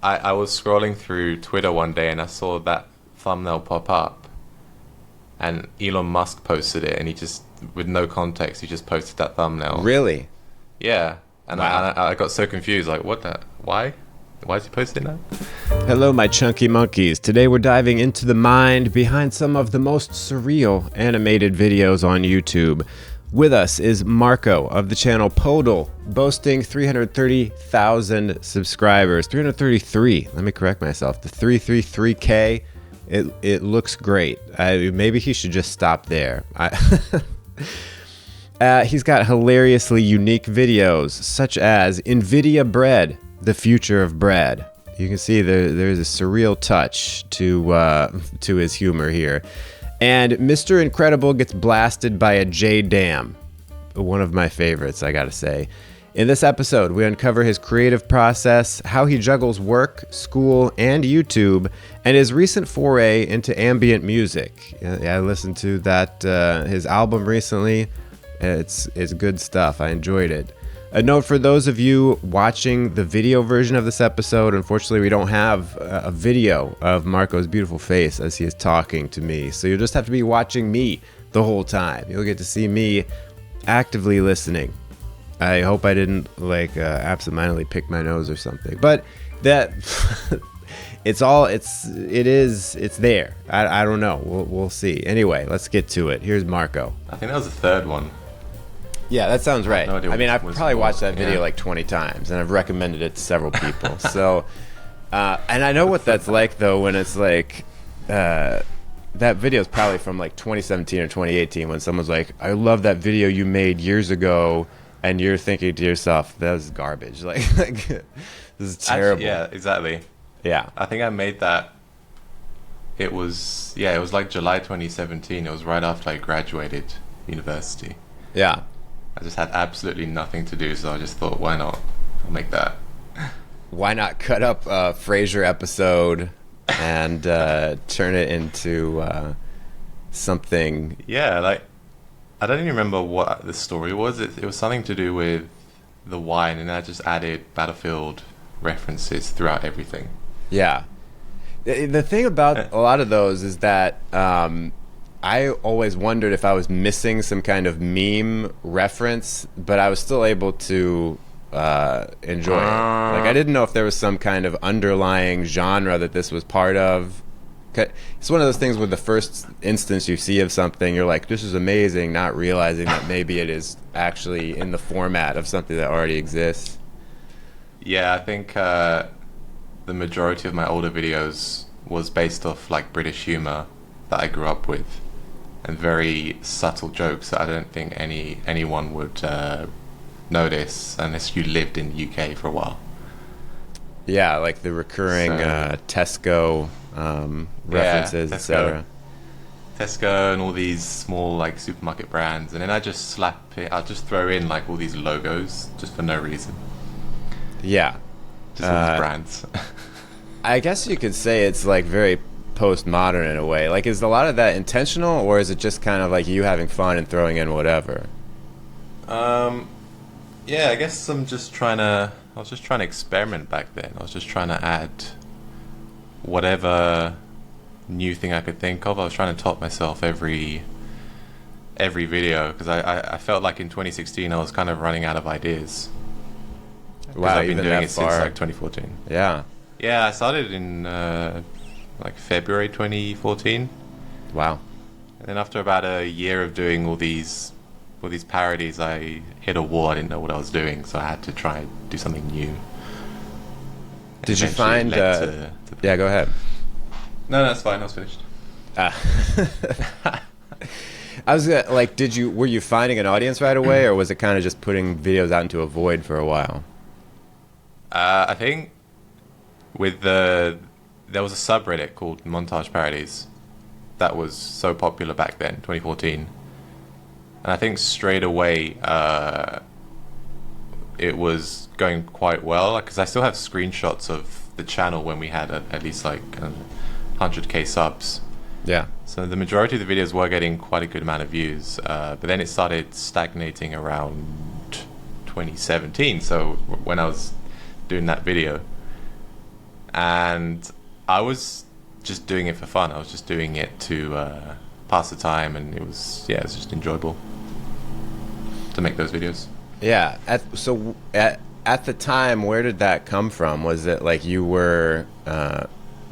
I was scrolling through Twitter one day and I saw that thumbnail pop up, and Elon Musk posted it, and he just, with no context, he just posted that thumbnail. Really? Yeah, and Wow. I got so confused, like, what the, why? Why is he posting that? Hello, my chunky monkeys. Today we're diving into the mind behind some of the most surreal animated videos on YouTube. With us is Marco of the channel Podel, boasting 330,000 subscribers. 333. Let me correct myself. The 333K. It looks great. Maybe he should just stop there. He's got hilariously unique videos, such as NVIDIA Bread, the future of bread. You can see there's a surreal touch to his humor here. And Mr. Incredible gets blasted by a J dam. One of my favorites, I gotta say. In this episode, we uncover his creative process, how he juggles work, school, and YouTube, and his recent foray into ambient music. I listened to that his album recently. It's good stuff. I enjoyed it. A note for those of you watching the video version of this episode, unfortunately we don't have a video of Marco's beautiful face as he is talking to me, so you'll just have to be watching me the whole time. You'll get to see me actively listening. I hope I didn't absentmindedly pick my nose or something, but that it's there. I don't know. We'll see. Anyway, let's get to it. Here's Marco. I think that was the third one. Yeah, that sounds right. No idea I mean, I've what probably was watched that more. video Yeah. like 20 times, and I've recommended it to several people. So, and I know what that's like, though, when it's like, that video is probably from like 2017 or 2018, when someone's like, I love that video you made years ago, and you're thinking to yourself, that was garbage. Like this is terrible. Actually, yeah, exactly. Yeah. I think I made that. It was like July 2017. It was right after I graduated university. Yeah. I just had absolutely nothing to do, so I just thought, why not? I'll make that. Why not cut up a Frasier episode and turn it into something? Yeah, like, I don't even remember what the story was. It was something to do with the wine, and I just added Battlefield references throughout everything. Yeah. The thing about a lot of those is that I always wondered if I was missing some kind of meme reference, but I was still able to enjoy it. Like, I didn't know if there was some kind of underlying genre that this was part of. It's one of those things where the first instance you see of something, you're like, this is amazing, not realizing that maybe it is actually in the format of something that already exists. Yeah, I think the majority of my older videos was based off like British humor that I grew up with, and very subtle jokes that I don't think anyone would notice unless you lived in the UK for a while. Yeah, like the recurring Tesco references, Tesco. etc. Tesco and all these small like supermarket brands, and then I just slap it. I'll just throw in like all these logos just for no reason. Yeah. Just all these brands. I guess you could say it's like very postmodern in a way. Like, is a lot of that intentional, or is it just kind of like you having fun and throwing in whatever? Yeah, I guess I was just trying to experiment back then. I was just trying to add whatever new thing I could think of. I was trying to top myself every video, because I felt like in 2016 I was kind of running out of ideas. Wow, I've been even doing that it since far. like 2014. Yeah. Yeah, I started in like February 2014, Wow. and then after about a year of doing all these parodies, I hit a wall. I didn't know what I was doing, so I had to try and do something new. Did you Eventually find? led to Yeah, go ahead. No, that's fine. I was finished. I was like, were you finding an audience right away, or was it kind of just putting videos out into a void for a while? I think there was a subreddit called Montage Parodies that was so popular back then, 2014, and I think straight away it was going quite well, because I still have screenshots of the channel when we had at least like 100k subs. Yeah. So the majority of the videos were getting quite a good amount of views, but then it started stagnating around 2017. So when I was doing that video, and I was just doing it for fun. I was just doing it to pass the time, and it was just enjoyable to make those videos. Yeah. At the time, where did that come from? Was it like you were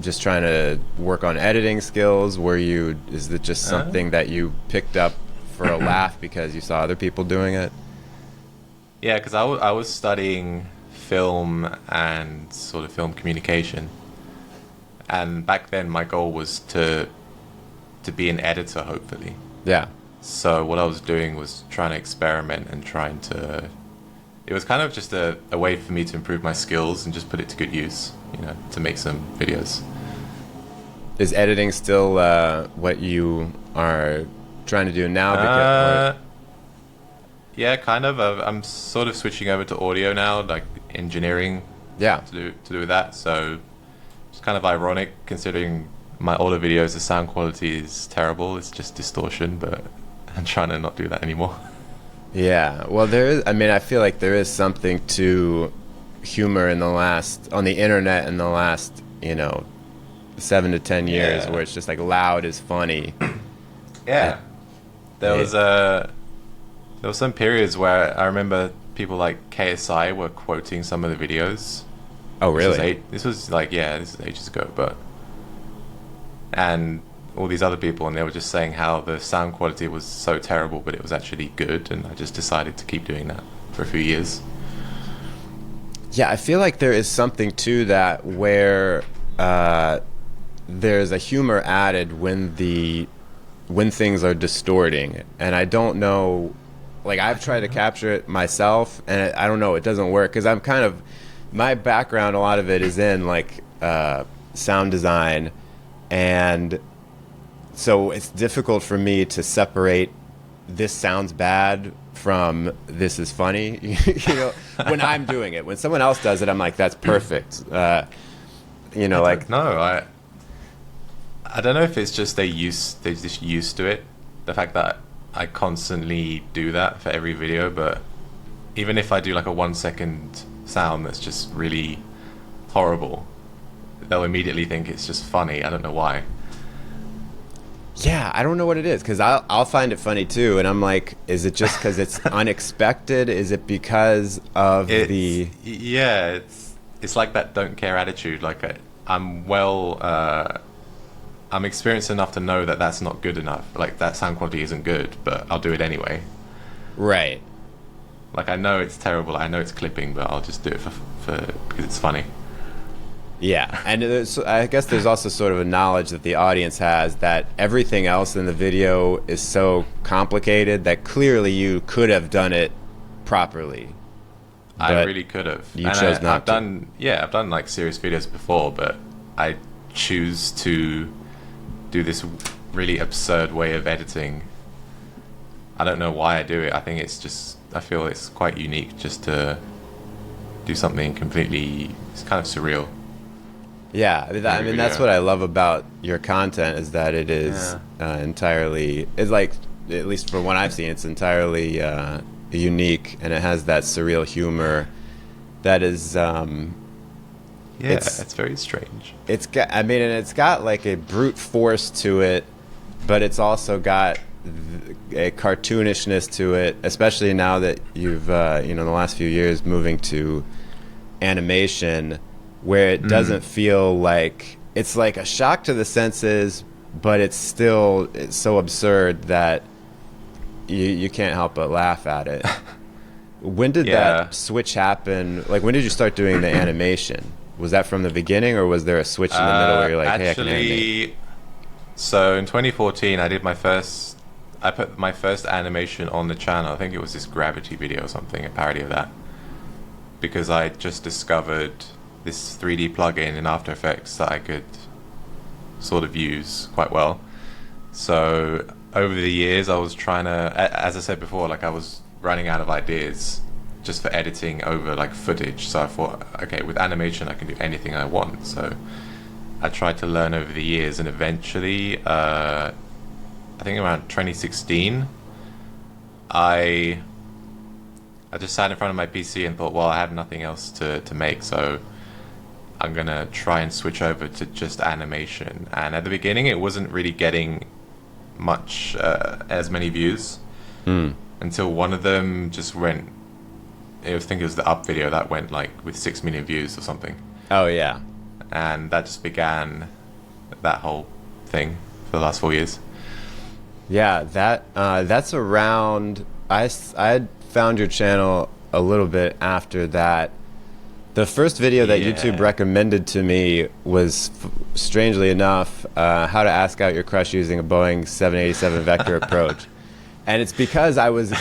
just trying to work on editing skills? Is it just something that you picked up for a laugh because you saw other people doing it? Yeah, because I was studying film and sort of film communication, and back then my goal was to be an editor, hopefully. Yeah. So what I was doing was trying to experiment and it was kind of just a way for me to improve my skills and just put it to good use, to make some videos. Is editing still what you are trying to do now? Yeah, kind of. I'm sort of switching over to audio now, like engineering. Yeah. To do with that. So it's kind of ironic considering my older videos, the sound quality is terrible. It's just distortion, but I'm trying to not do that anymore. Yeah. Well, I feel like there is something to humor on the internet in the last, 7 to 10 years where it's just like loud is funny. Yeah. There was some periods where I remember people like KSI were quoting some of the videos. Oh, really? This was ages ago, and all these other people, and they were just saying how the sound quality was so terrible, but it was actually good, and I just decided to keep doing that for a few years. Yeah, I feel like there is something to that where there's a humor added when things are distorting, and I don't know. Like, I've tried to capture it myself, and I don't know, it doesn't work because I'm kind of, my background, a lot of it is in like sound design, and so it's difficult for me to separate this sounds bad from this is funny. When I'm doing it. When someone else does it, I'm like, that's perfect. I don't know if it's just they're just used to it. The fact that I constantly do that for every video, but even if I do like a 1 second sound that's just really horrible, they'll immediately think it's just funny. I don't know why. Yeah, I don't know what it is, because I'll find it funny too, and I'm like, is it just because it's unexpected? Is it because of Yeah, it's like that don't care attitude. Like I'm experienced enough to know that that's not good enough. Like, that sound quality isn't good, but I'll do it anyway. Right. Like, I know it's terrible, I know it's clipping, but I'll just do it for because it's funny. Yeah, and I guess there's also sort of a knowledge that the audience has that everything else in the video is so complicated that clearly you could have done it properly. I really could have. You chose not to. I've done like serious videos before, but I choose to do this really absurd way of editing. I don't know why I do it. I think I feel it's quite unique just to do something completely, it's kind of surreal. Yeah, that's what I love about your content, is that it is entirely, it's like, at least for what I've seen, it's entirely unique, and it has that surreal humor that is it's very strange. It's got like a brute force to it, but it's also got a cartoonishness to it, especially now that you've in the last few years moving to animation, where it doesn't feel like it's like a shock to the senses, but it's so absurd that you can't help but laugh at it. When did that switch happen? Like, when did you start doing the animation? Was that from the beginning, or was there a switch in the middle where you're like, hey, I can animate? So in 2014, I put my first animation on the channel. I think it was this Gravity video or something, a parody of that, because I just discovered this 3D plugin in After Effects that I could sort of use quite well. So over the years, I was trying to, as I said before, like, I was running out of ideas just for editing over like footage. So I thought, okay, with animation I can do anything I want. So I tried to learn over the years, and eventually, I think around 2016, I just sat in front of my PC and thought, well, I have nothing else to make, so I'm gonna try and switch over to just animation. And at the beginning, it wasn't really getting much as many views until one of them just went. I think it was the up video that went like with 6 million views or something. Oh yeah. And that just began that whole thing for the last 4 years. Yeah, that's around. I had found your channel a little bit after that. The first video that YouTube recommended to me was, strangely enough, how to ask out your crush using a Boeing 787 vector approach. And it's because I was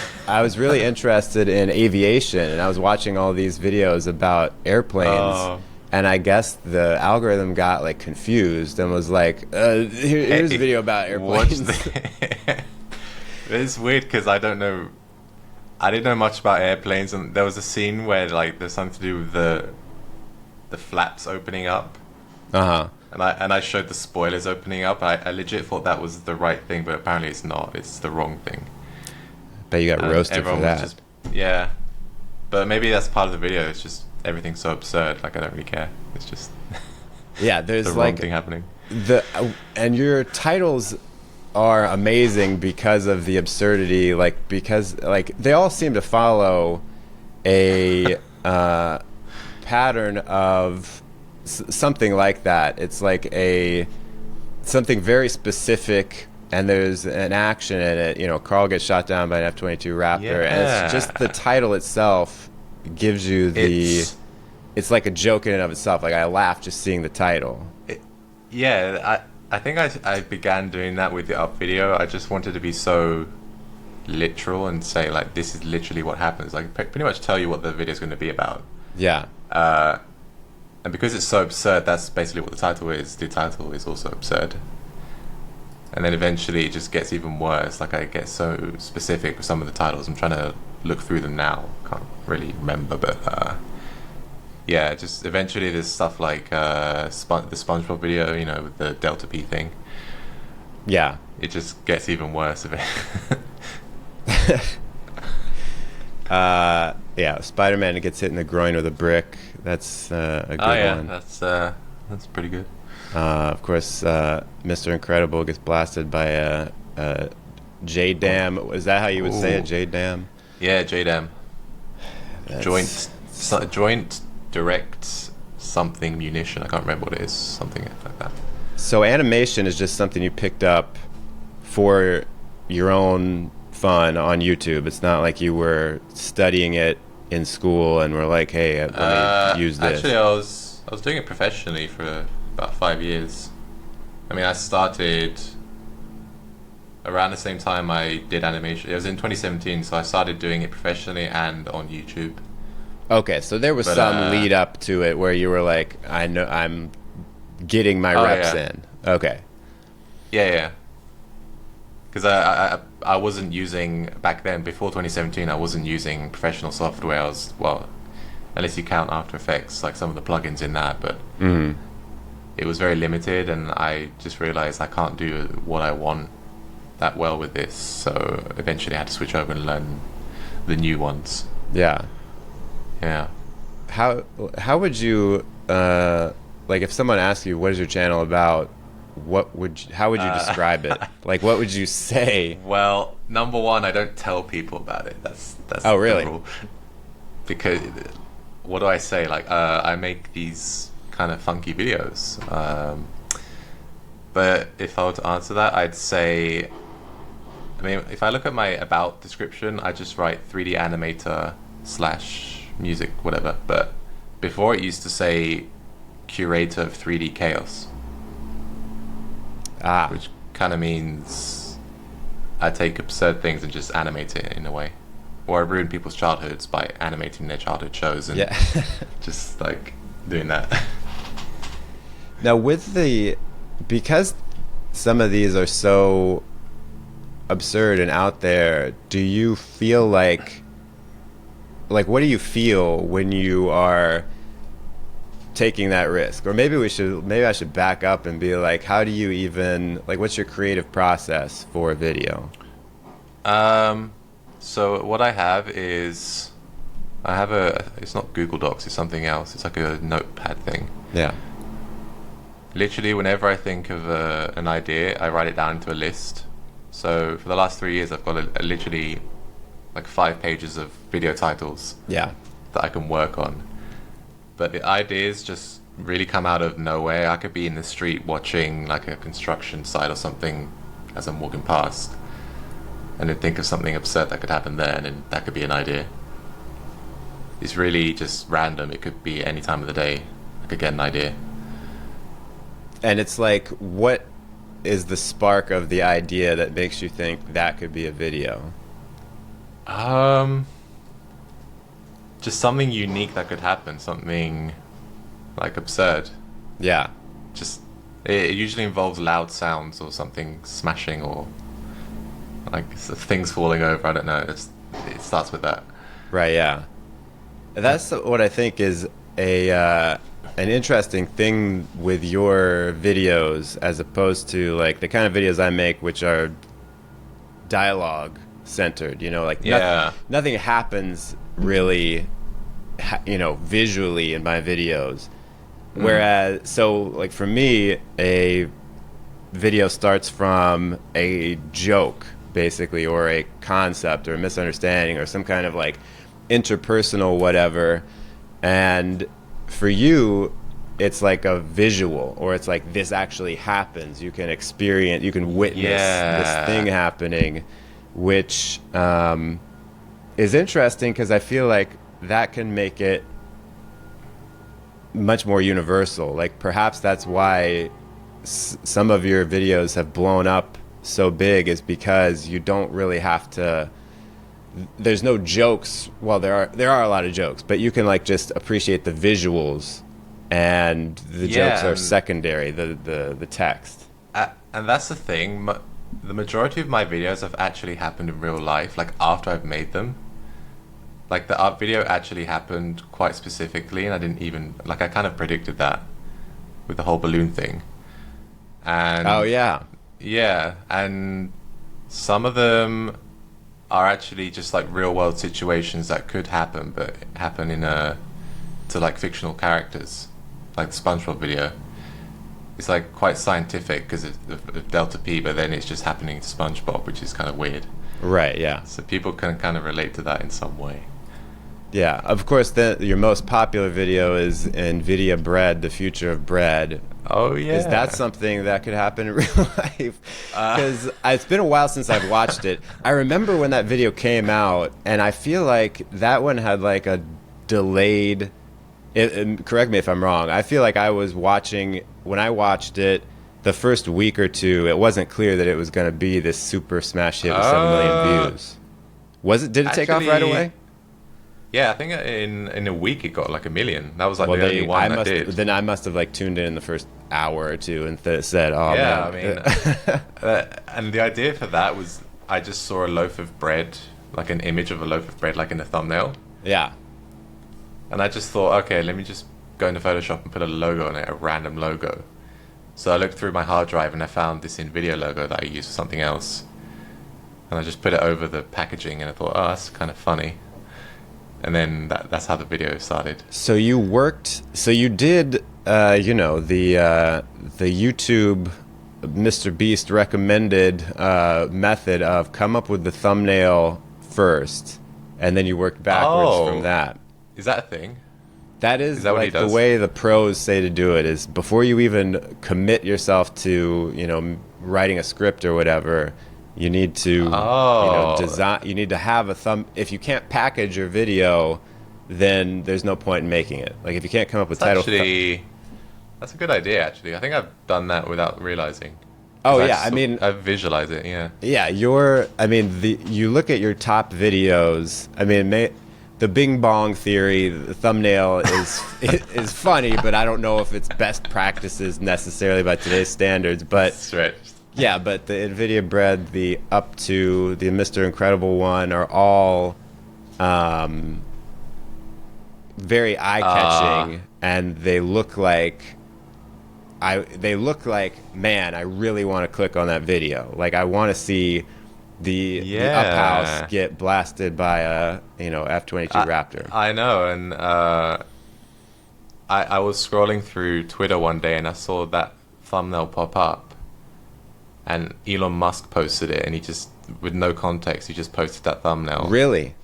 really interested in aviation, and I was watching all these videos about airplanes, and I guess the algorithm got like confused and was like, here's a video about airplanes. It's weird because I didn't know much about airplanes, and there was a scene where like there's something to do with the flaps opening up. And I showed the spoilers opening up. I legit thought that was the right thing, but apparently it's not. It's the wrong thing. Bet you got roasted for that. Yeah, but maybe that's part of the video. It's just everything's so absurd. Like I don't really care. It's just there's the like wrong thing happening. And your titles are amazing because of the absurdity. Like because like they all seem to follow a pattern of something like that. It's like something very specific, and there's an action in it. You know, Carl gets shot down by an F-22 Raptor, and it's just the title itself gives you it's like a joke in and of itself. Like I laugh just seeing the title. I think I began doing that with the up video. I just wanted to be so literal and say like this is literally what happens. Like pretty much tell you what the video is going to be about. Yeah. And because it's so absurd, that's basically what the title is. The title is also absurd. And then eventually it just gets even worse. Like I get so specific with some of the titles. I'm trying to look through them now. Can't really remember, but just eventually there's stuff like the SpongeBob video, you know, with the Delta P thing. Yeah. It just gets even worse of it. Spider-Man gets hit in the groin with a brick. That's a good one. That's pretty good. Of course, Mr. Incredible gets blasted by a J-Dam. Is that how you would say it, J-Dam? Yeah, J-Dam. Joint direct something munition. I can't remember what it is. Something like that. So animation is just something you picked up for your own fun on YouTube. It's not like you were studying it in school and were like, hey, let me use this. Actually, I was doing it professionally for about 5 years. I mean, I started around the same time I did animation. It was in 2017, so I started doing it professionally and on YouTube. Okay, so there was some lead up to it where you were like, I know I'm getting my reps in. Okay. Yeah. Because I wasn't using, back then, before 2017, I wasn't using professional software. I was, well, unless you count After Effects, like some of the plugins in that, but it was very limited, and I just realized I can't do what I want that well with this, so eventually I had to switch over and learn the new ones. Yeah. How would you like if someone asked you what is your channel about, how would you describe it? Like what would you say? Well, number one, I don't tell people about it. That's oh really? The rule. Because what do I say? Like I make these kind of funky videos. But if I were to answer that, I'd say, I mean, if I look at my about description, I just write 3D animator / music, whatever. But before it used to say curator of 3D chaos. Which kind of means I take absurd things and just animate it in a way. Or I ruin people's childhoods by animating their childhood shows and just like doing that. Now because some of these are so absurd and out there, do you feel like what do you feel when you are taking that risk? Or maybe I should back up and be like, how do you even, like, what's your creative process for a video? So what I have is, it's not Google Docs, it's something else. It's like a notepad thing. Yeah. Literally, whenever I think of an idea, I write it down into a list. So for the last 3 years, I've got a literally like 5 pages of video titles Yeah. that I can work on. But the ideas just really come out of nowhere. I could be in the street watching like a construction site or something as I'm walking past, and then think of something absurd that could happen there, and then that could be an idea. It's really just random. It could be any time of the day. I could get an idea. And it's like, what is the spark of the idea that makes you think that could be a video? Just something unique that could happen. Something like absurd. Yeah. Just it usually involves loud sounds or something smashing or like things falling over. I don't know. It starts with that. Right. Yeah. That's what I think is an interesting thing with your videos, as opposed to like the kind of videos I make, which are dialogue centered. You know, like nothing happens really, visually in my videos. Whereas, so like for me, a video starts from a joke, basically, or a concept or a misunderstanding or some kind of like interpersonal whatever. And for you, it's like a visual, or it's like this actually happens. You can experience, you can witness this thing happening, which is interesting because I feel like that can make it much more universal. Like perhaps that's why some of your videos have blown up so big, is because you don't really have to, there's no jokes. Well, there are a lot of jokes, but you can like just appreciate the visuals, and the jokes are secondary, the text. And that's the thing. The majority of my videos have actually happened in real life, like after I've made them. Like the art video actually happened quite specifically, and I didn't even, like, I kind of predicted that with the whole balloon thing. And oh yeah, and some of them are actually just like real world situations that could happen, but happen to like fictional characters, like the SpongeBob video. It's like quite scientific because of delta P, but then it's just happening to SpongeBob, which is kind of weird. Right. Yeah. So people can kind of relate to that in some way. Yeah. Of course, your most popular video is NVIDIA Bread, the future of bread. Oh yeah. Is that something that could happen in real life? Because it's been a while since I've watched it. I remember when that video came out, and I feel like that one had like a delayed. Correct me if I'm wrong. I feel like I was watching, when I watched it the first week or two, it wasn't clear that it was going to be this super smash hit with 7 million views. Was it? Did it take off right away? Yeah, I think in a week it got like 1 million. That was like the only one that did. Then I must have like tuned in the first hour or two and said, "Oh yeah, man." I mean, and the idea for that was I just saw a loaf of bread, like an image of a loaf of bread, like in a thumbnail. Yeah. And I just thought, okay, let me just go into Photoshop and put a logo on it, a random logo. So I looked through my hard drive and I found this NVIDIA logo that I used for something else. And I just put it over the packaging, and I thought, oh, that's kind of funny. And then that's how the video started. So you did, the YouTube Mr. Beast recommended method of come up with the thumbnail first, and then you worked backwards from that. Is that a thing? That is like the way the pros say to do it, is before you even commit yourself to, writing a script or whatever, you need to, design. You need to have a thumb. If you can't package your video, then there's no point in making it. Like if you can't come up with title. That's a good idea. Actually, I think I've done that without realizing. Oh yeah, I visualize it. Yeah. Yeah, you look at your top videos. I mean, the Bing Bong Theory, the thumbnail is funny, but I don't know if it's best practices necessarily by today's standards. But stretched. Yeah, but the NVIDIA Bread, the Up To, the Mr. Incredible one are all very eye-catching, and they look like, man, I really want to click on that video. Like I want to see the up house get blasted by a F-22 Raptor. I know, and I was scrolling through Twitter one day and I saw that thumbnail pop up, and Elon Musk posted it, and he just, with no context, he just posted that thumbnail. Really?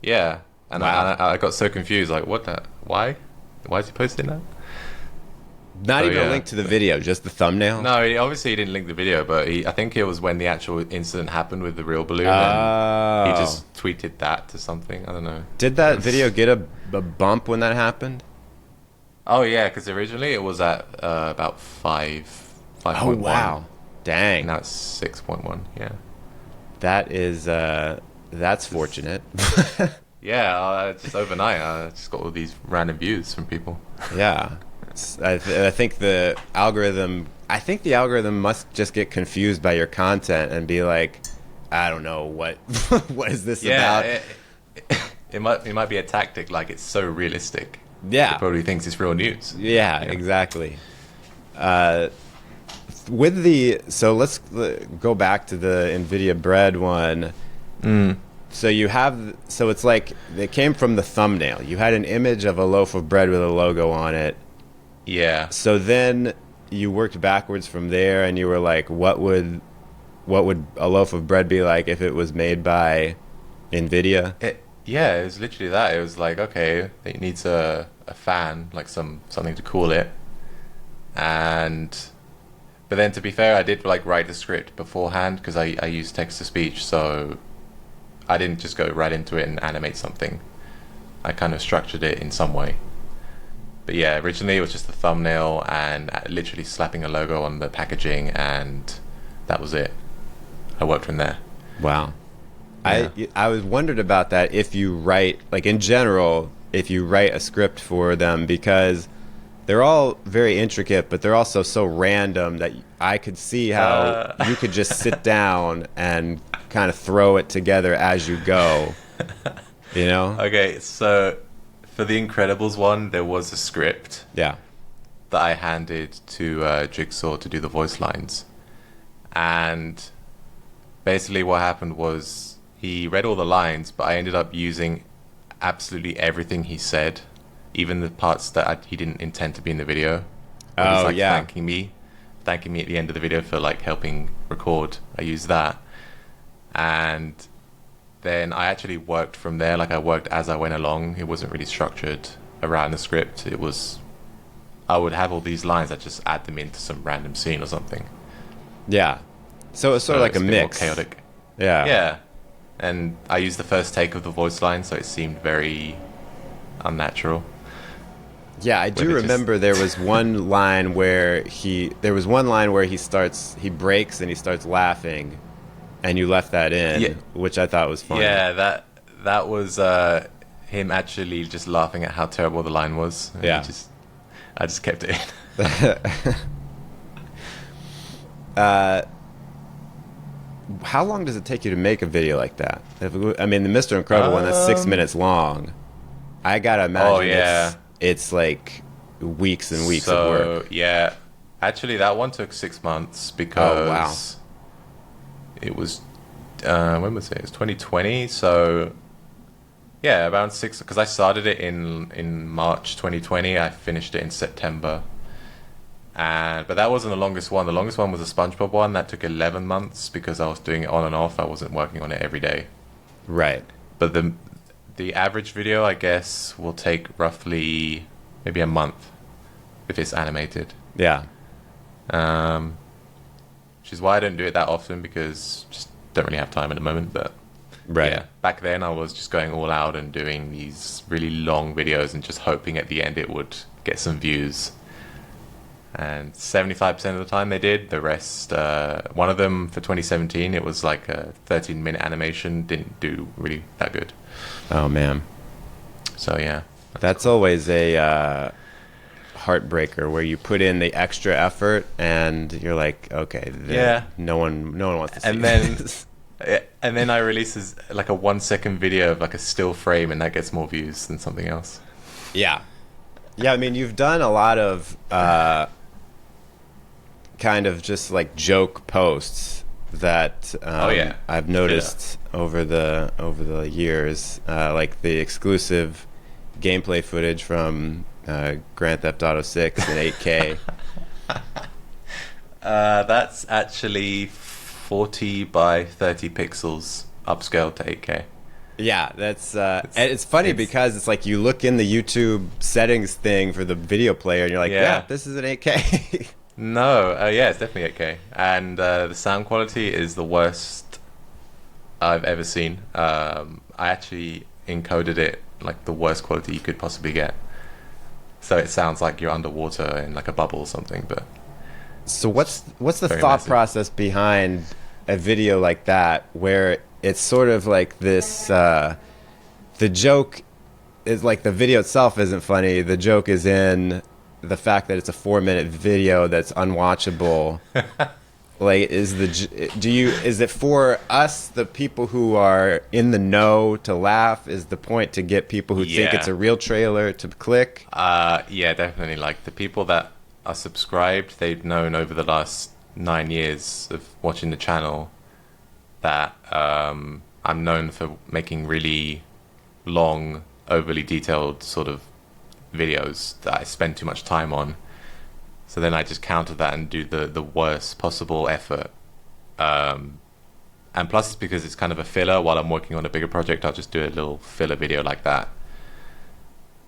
Yeah, and Wow. I got so confused, like, what the, why is he posting that? Not So, even a yeah. link to the video, just the thumbnail? No, obviously he didn't link the video, but I think it was when the actual incident happened with the real balloon, Oh. and he just tweeted that to something. I don't know. Did that video get a bump when that happened? Oh yeah, because originally it was at about 5.1. Oh, wow. Dang. Now it's 6.1. Yeah. That is, that's fortunate. Yeah, just overnight, I just got all these random views from people. Yeah. I think the algorithm must just get confused by your content and be like, I don't know what what is this about? It might be a tactic, like it's so realistic. Yeah. It probably thinks it's real news. Yeah, exactly. So let's go back to the NVIDIA bread one. So it's like it came from the thumbnail. You had an image of a loaf of bread with a logo on it. Yeah. So then you worked backwards from there, and you were like, what would a loaf of bread be like if it was made by NVIDIA? Yeah, it was literally that. It was like, okay, it needs a fan, like something to cool it. But then, to be fair, I did like write the script beforehand because I used text to speech, so I didn't just go right into it and animate something. I kind of structured it in some way. But yeah, originally it was just a thumbnail and literally slapping a logo on the packaging, and that was it. I worked from there. Wow. Yeah. I was wondered about that, if you write, like in general, if you write a script for them, because they're all very intricate, but they're also so random that I could see how you could just sit down and kind of throw it together as you go, you know? Okay, so for the Incredibles one, there was a script Yeah. that I handed to Jigsaw to do the voice lines. And basically what happened was he read all the lines, but I ended up using absolutely everything he said, even the parts that he didn't intend to be in the video. When he's, Oh, like, yeah. thanking me at the end of the video for like helping record. I used that. And then I actually worked from there. Like I worked as I went along. It wasn't really structured around the script. It was, I would have all these lines, I just add them into some random scene or something. Yeah. So it's sort of like a bit more mix. chaotic. Yeah. Yeah. And I used the first take of the voice line, so it seemed very unnatural. Yeah, I do With it just- remember there was one line where he breaks and he starts laughing, and you left that in, Yeah. which I thought was funny. Yeah, that was him actually just laughing at how terrible the line was. And Yeah. I just kept it in. How long does it take you to make a video like that? I mean, the Mr. Incredible one, that's 6 minutes long. I gotta imagine Oh, yeah. it's like weeks and weeks So, of work. yeah. Actually, that one took 6 months because Oh, wow. it was, when was it? It was 2020. So, yeah, around 6, because I started it in March 2020. I finished it in September. But that wasn't the longest one. The longest one was a SpongeBob one. That took 11 months because I was doing it on and off. I wasn't working on it every day. Right. But the average video, I guess, will take roughly maybe a month if it's animated. Yeah. Which is why I don't do it that often, because just don't really have time at the moment. But Right. yeah, back then I was just going all out and doing these really long videos and just hoping at the end it would get some views. And 75% of the time they did. The rest, one of them for 2017, it was like a 13-minute animation, didn't do really that good. Oh, man. So yeah. That's always a heartbreaker, where you put in the extra effort and you're like, okay, Yeah. no one wants to see And then this. and then I release like a 1-second video of like a still frame, and that gets more views than something else. Yeah. Yeah, I mean, you've done a lot of kind of just like joke posts that Oh, yeah. I've noticed over the years, like the exclusive gameplay footage from Grand Theft Auto 6 in 8K. That's actually 40 by 30 pixels upscaled to 8K. Yeah, that's and it's funny because it's like you look in the YouTube settings thing for the video player and you're like, yeah, this is an 8K. No, yeah, it's definitely 8K, and the sound quality is the worst I've ever seen. I actually encoded it like the worst quality you could possibly get, so it sounds like you're underwater in like a bubble or something. But so what's the thought massive process behind a video like that, where it's sort of like this? The joke is like the video itself isn't funny. The joke is in the fact that it's a 4-minute video that's unwatchable. Like, is it for us, the people who are in the know, to laugh? Is the point to get people who think it's a real trailer to click? Yeah, definitely. Like, the people that are subscribed, they've known over the last 9 years of watching the channel that I'm known for making really long, overly detailed sort of videos that I spend too much time on. So then I just counter that and do the worst possible effort. And plus it's because it's kind of a filler while I'm working on a bigger project. I'll just do a little filler video like that.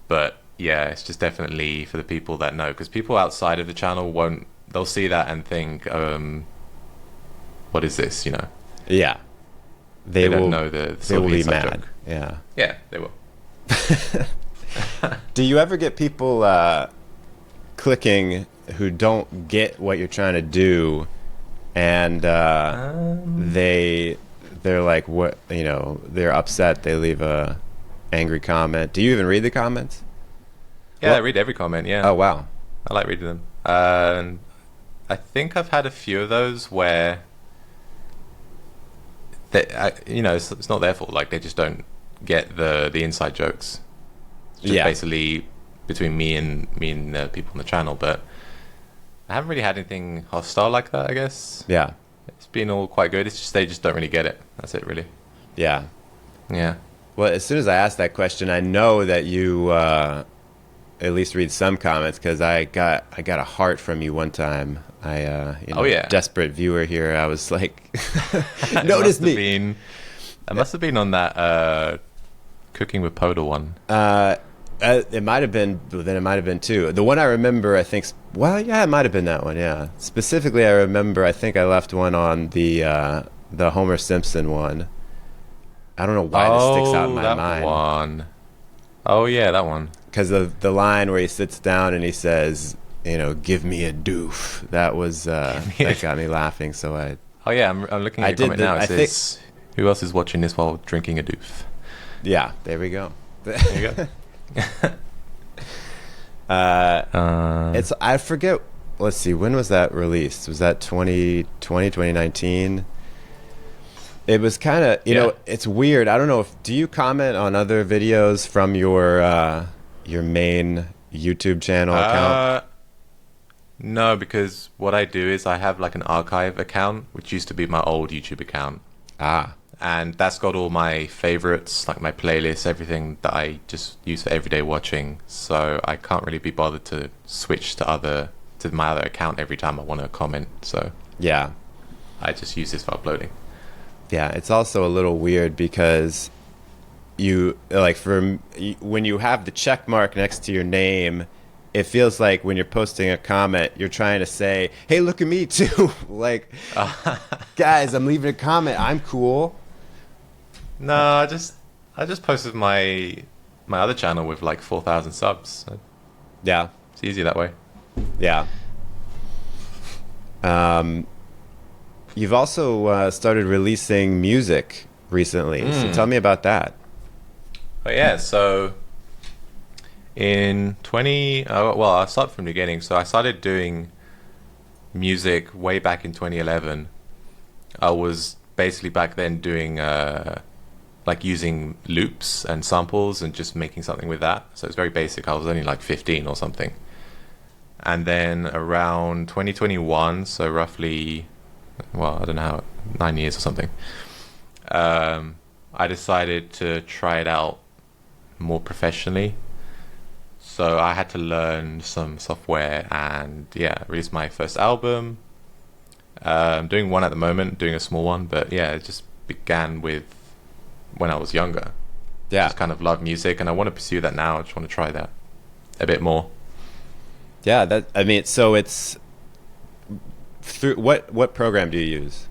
But yeah, it's just definitely for the people that know, because people outside of the channel they'll see that and think, what is this, you know? Yeah. They don't know they will be mad. Joke. Yeah. Yeah, they will. Do you ever get people clicking who don't get what you're trying to do, and they're like, what, you know, they're upset, they leave a angry comment? Do you even read the comments? Yeah, I read every comment. Yeah. Oh wow. I like reading them. And I think I've had a few of those where you know, it's not their fault. Like, they just don't get the inside jokes. It's just basically between me and the people on the channel. But I haven't really had anything hostile like that, I guess. Yeah. It's been all quite good. It's just they just don't really get it. That's it, really. Yeah. Yeah. Well, as soon as I asked that question, I know that you at least read some comments, because I got a heart from you one time. Desperate viewer here. I was like, notice me. It must have been on that Cooking with Podal one. It might have been. Then it might have been too. The one I remember, I think. Well, yeah, it might have been that one. Yeah. Specifically, I remember. I think I left one on the Homer Simpson one. I don't know why this sticks out in my mind. One. Oh yeah, that one. Because of the line where he sits down and he says, you know, "Give me a doof." That was that got me laughing. So I. Oh yeah, I'm looking at your comment now. It says, "Who else is watching this while drinking a doof?" Yeah, there we go. There you go. It's, I forget. Let's see. When was that released? Was that 2020, 2019? It was kind of, you know, it's weird. I don't know do you comment on other videos from your main YouTube channel account? No, because what I do is I have like an archive account, which used to be my old YouTube account. And that's got all my favorites, like my playlists, everything that I just use for everyday watching. So I can't really be bothered to switch to my other account every time I want to comment. So yeah, I just use this for uploading. Yeah, it's also a little weird because you, like, when you have the check mark next to your name, it feels like when you're posting a comment, you're trying to say, "Hey, look at me too!" Like, guys, I'm leaving a comment. I'm cool. No, I just posted my other channel with like 4,000 subs. Yeah, it's easier that way. Yeah. You've also started releasing music recently, so tell me about that. Oh yeah, so in I'll start from the beginning. So I started doing music way back in 2011. I was basically back then doing like using loops and samples and just making something with that. So it's very basic. I was only like 15 or something. And then around 2021, so roughly, well, I don't know, 9 years or something, I decided to try it out more professionally. So I had to learn some software and yeah, release my first album. I'm doing one at the moment, doing a small one, but yeah, it just began with when I was younger. Yeah. Just kind of love music, and I want to pursue that now. I just want to try that a bit more. Yeah, that I mean, so it's through what program do you use?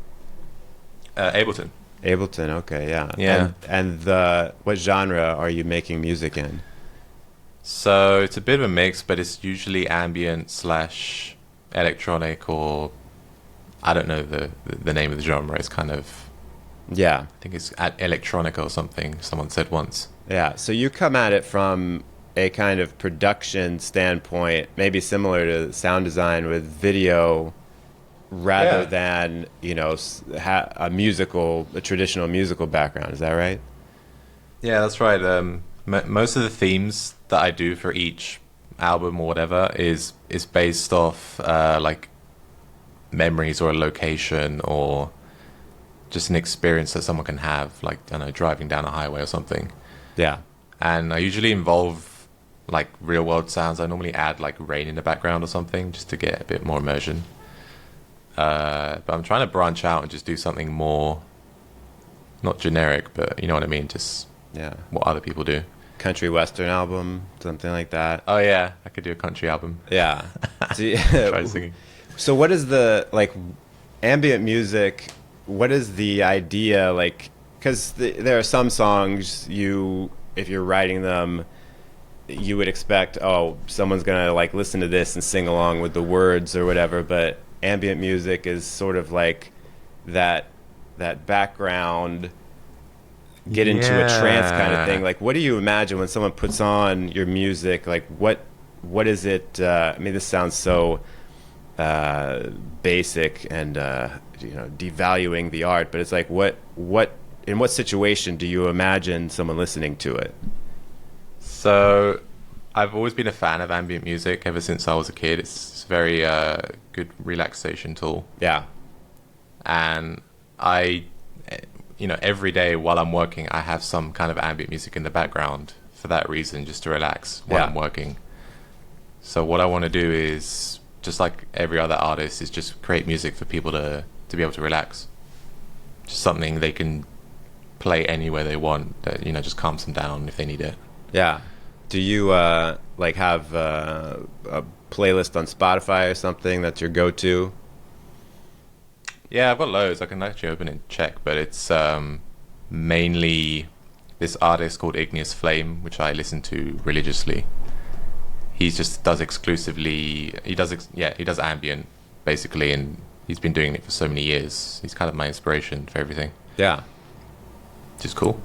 Ableton. Ableton, okay, yeah. Yeah. And what genre are you making music in? So it's a bit of a mix, but it's usually ambient slash electronic, or I don't know the name of the genre. It's kind of, Yeah. I think it's electronica or something, someone said once. Yeah, so you come at it from a kind of production standpoint, maybe similar to sound design with video, rather Yeah. than, you know, a traditional musical background. Is that right? Yeah, that's right. Most of the themes that I do for each album or whatever is based off like memories or a location or just an experience that someone can have, like, I don't know, driving down a highway or something. Yeah. And I usually involve like real world sounds. I normally add like rain in the background or something just to get a bit more immersion. But I'm trying to branch out and just do something more, not generic, but you know what I mean, just Yeah. what other people do. Country western album, something like that. Oh yeah, I could do a country album. Yeah. So, Try singing. so what is the, like, ambient music, what is the idea, like, because there are some songs if you're writing them, you would expect, oh, someone's gonna like listen to this and sing along with the words or whatever, but ambient music is sort of like that background, get into a trance kind of thing. Like, what do you imagine when someone puts on your music? Like, what is it? I mean, this sounds so basic and devaluing the art, but it's like, what in what situation do you imagine someone listening to it? So I've always been a fan of ambient music ever since I was a kid. It's a very good relaxation tool. Yeah. And I, every day while I'm working, I have some kind of ambient music in the background for that reason, just to relax while I'm working. So what I want to do is, just like every other artist, is just create music for people to be able to relax. Just something they can play anywhere they want that, just calms them down if they need it. Yeah. Do you like have a playlist on Spotify or something that's your go-to? Yeah, I've got loads. I can actually open and check, but it's mainly this artist called Igneous Flame, which I listen to religiously. He just does exclusively. He does ambient basically, and he's been doing it for so many years. He's kind of my inspiration for everything. Yeah. Which is cool.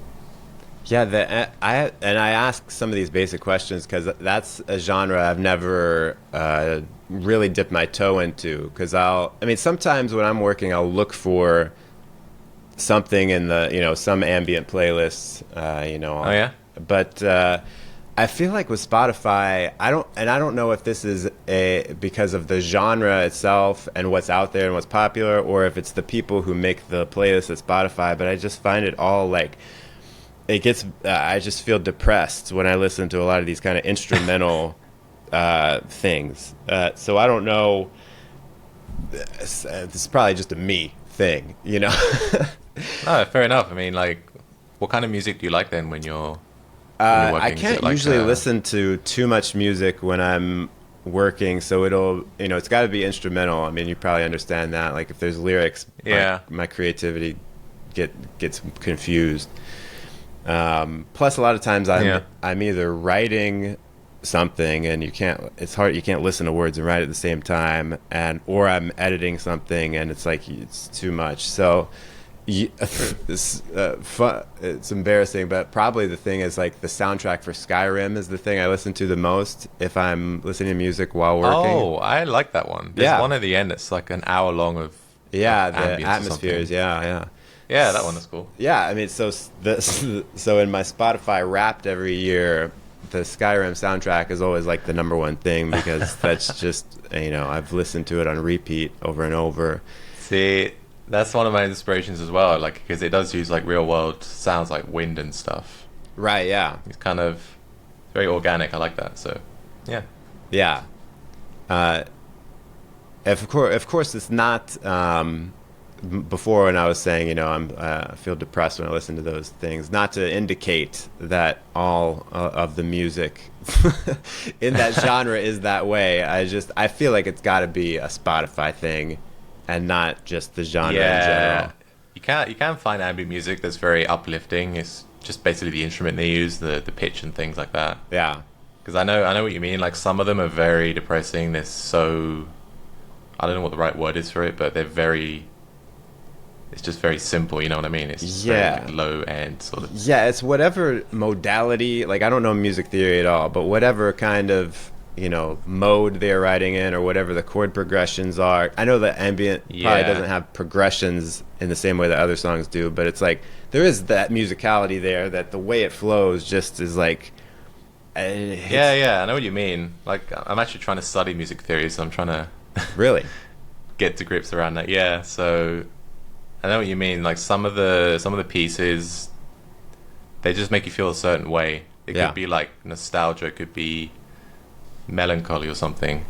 Yeah, I ask some of these basic questions because that's a genre I've never really dipped my toe into. Because sometimes when I'm working, I'll look for something in the some ambient playlists. Oh yeah. But I feel like with Spotify, I don't know if this is because of the genre itself and what's out there and what's popular, or if it's the people who make the playlist at Spotify. But I just find it all like. I just feel depressed when I listen to a lot of these kind of instrumental things. So I don't know. This is probably just a me thing, No, fair enough. I mean, like, what kind of music do you like then when you're working? I can't usually listen to too much music when I'm working, so it's got to be instrumental. I mean, you probably understand that. Like, if there's lyrics, my creativity gets confused. Plus a lot of times I'm either writing something and you can't listen to words and write at the same time, or I'm editing something and it's like it's too much. So it's embarrassing, but probably the thing is, like, the soundtrack for Skyrim is the thing I listen to the most if I'm listening to music while working. Oh, I like that one. There's one at the end that's like an hour long of the atmospheres. Yeah, that one is cool. Yeah, I mean, so in my Spotify Wrapped every year, the Skyrim soundtrack is always like the number one thing, because that's just, I've listened to it on repeat over and over. See, that's one of my inspirations as well, like, because it does use like real world sounds like wind and stuff. Right, yeah. It's kind of very organic. I like that. So Yeah. Yeah. Uh, of course, it's not. Before, when I was saying, I feel depressed when I listen to those things, not to indicate that all of the music in that genre is that way. I feel like it's got to be a Spotify thing, and not just the genre in general. You can find ambient music that's very uplifting. It's just basically the instrument they use, the pitch and things like that. Yeah. Because I know what you mean. Like some of them are very depressing. They're so, I don't know what the right word is for it, but they're very. It's just very simple, you know what I mean? It's just very like, low end sort of. Yeah, it's whatever modality. Like, I don't know music theory at all, but whatever kind of mode they're writing in, or whatever the chord progressions are. I know that ambient probably doesn't have progressions in the same way that other songs do, but it's like there is that musicality there, that the way it flows just is like. Yeah, I know what you mean. Like, I'm actually trying to study music theory, so I'm trying to really get to grips around that. Yeah, so I know what you mean. Like some of the pieces, they just make you feel a certain way. It could be like nostalgia, it could be melancholy or something,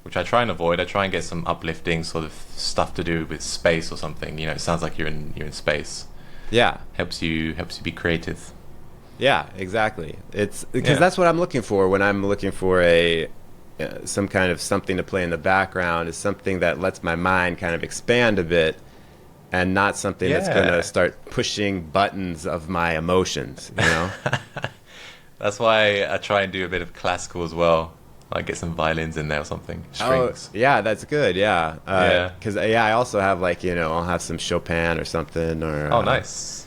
which I try and avoid. I try and get some uplifting sort of stuff to do with space or something. It sounds like you're in space. Yeah, helps you be creative. Yeah, exactly. It's because that's what I'm looking for when I'm looking for some kind of something to play in the background, is something that lets my mind kind of expand a bit, and not something that's going to start pushing buttons of my emotions, That's why I try and do a bit of classical as well. Like get some violins in there or something. Strings. Oh, yeah, that's good. Yeah. Because I also have I'll have some Chopin or something. Or oh, nice.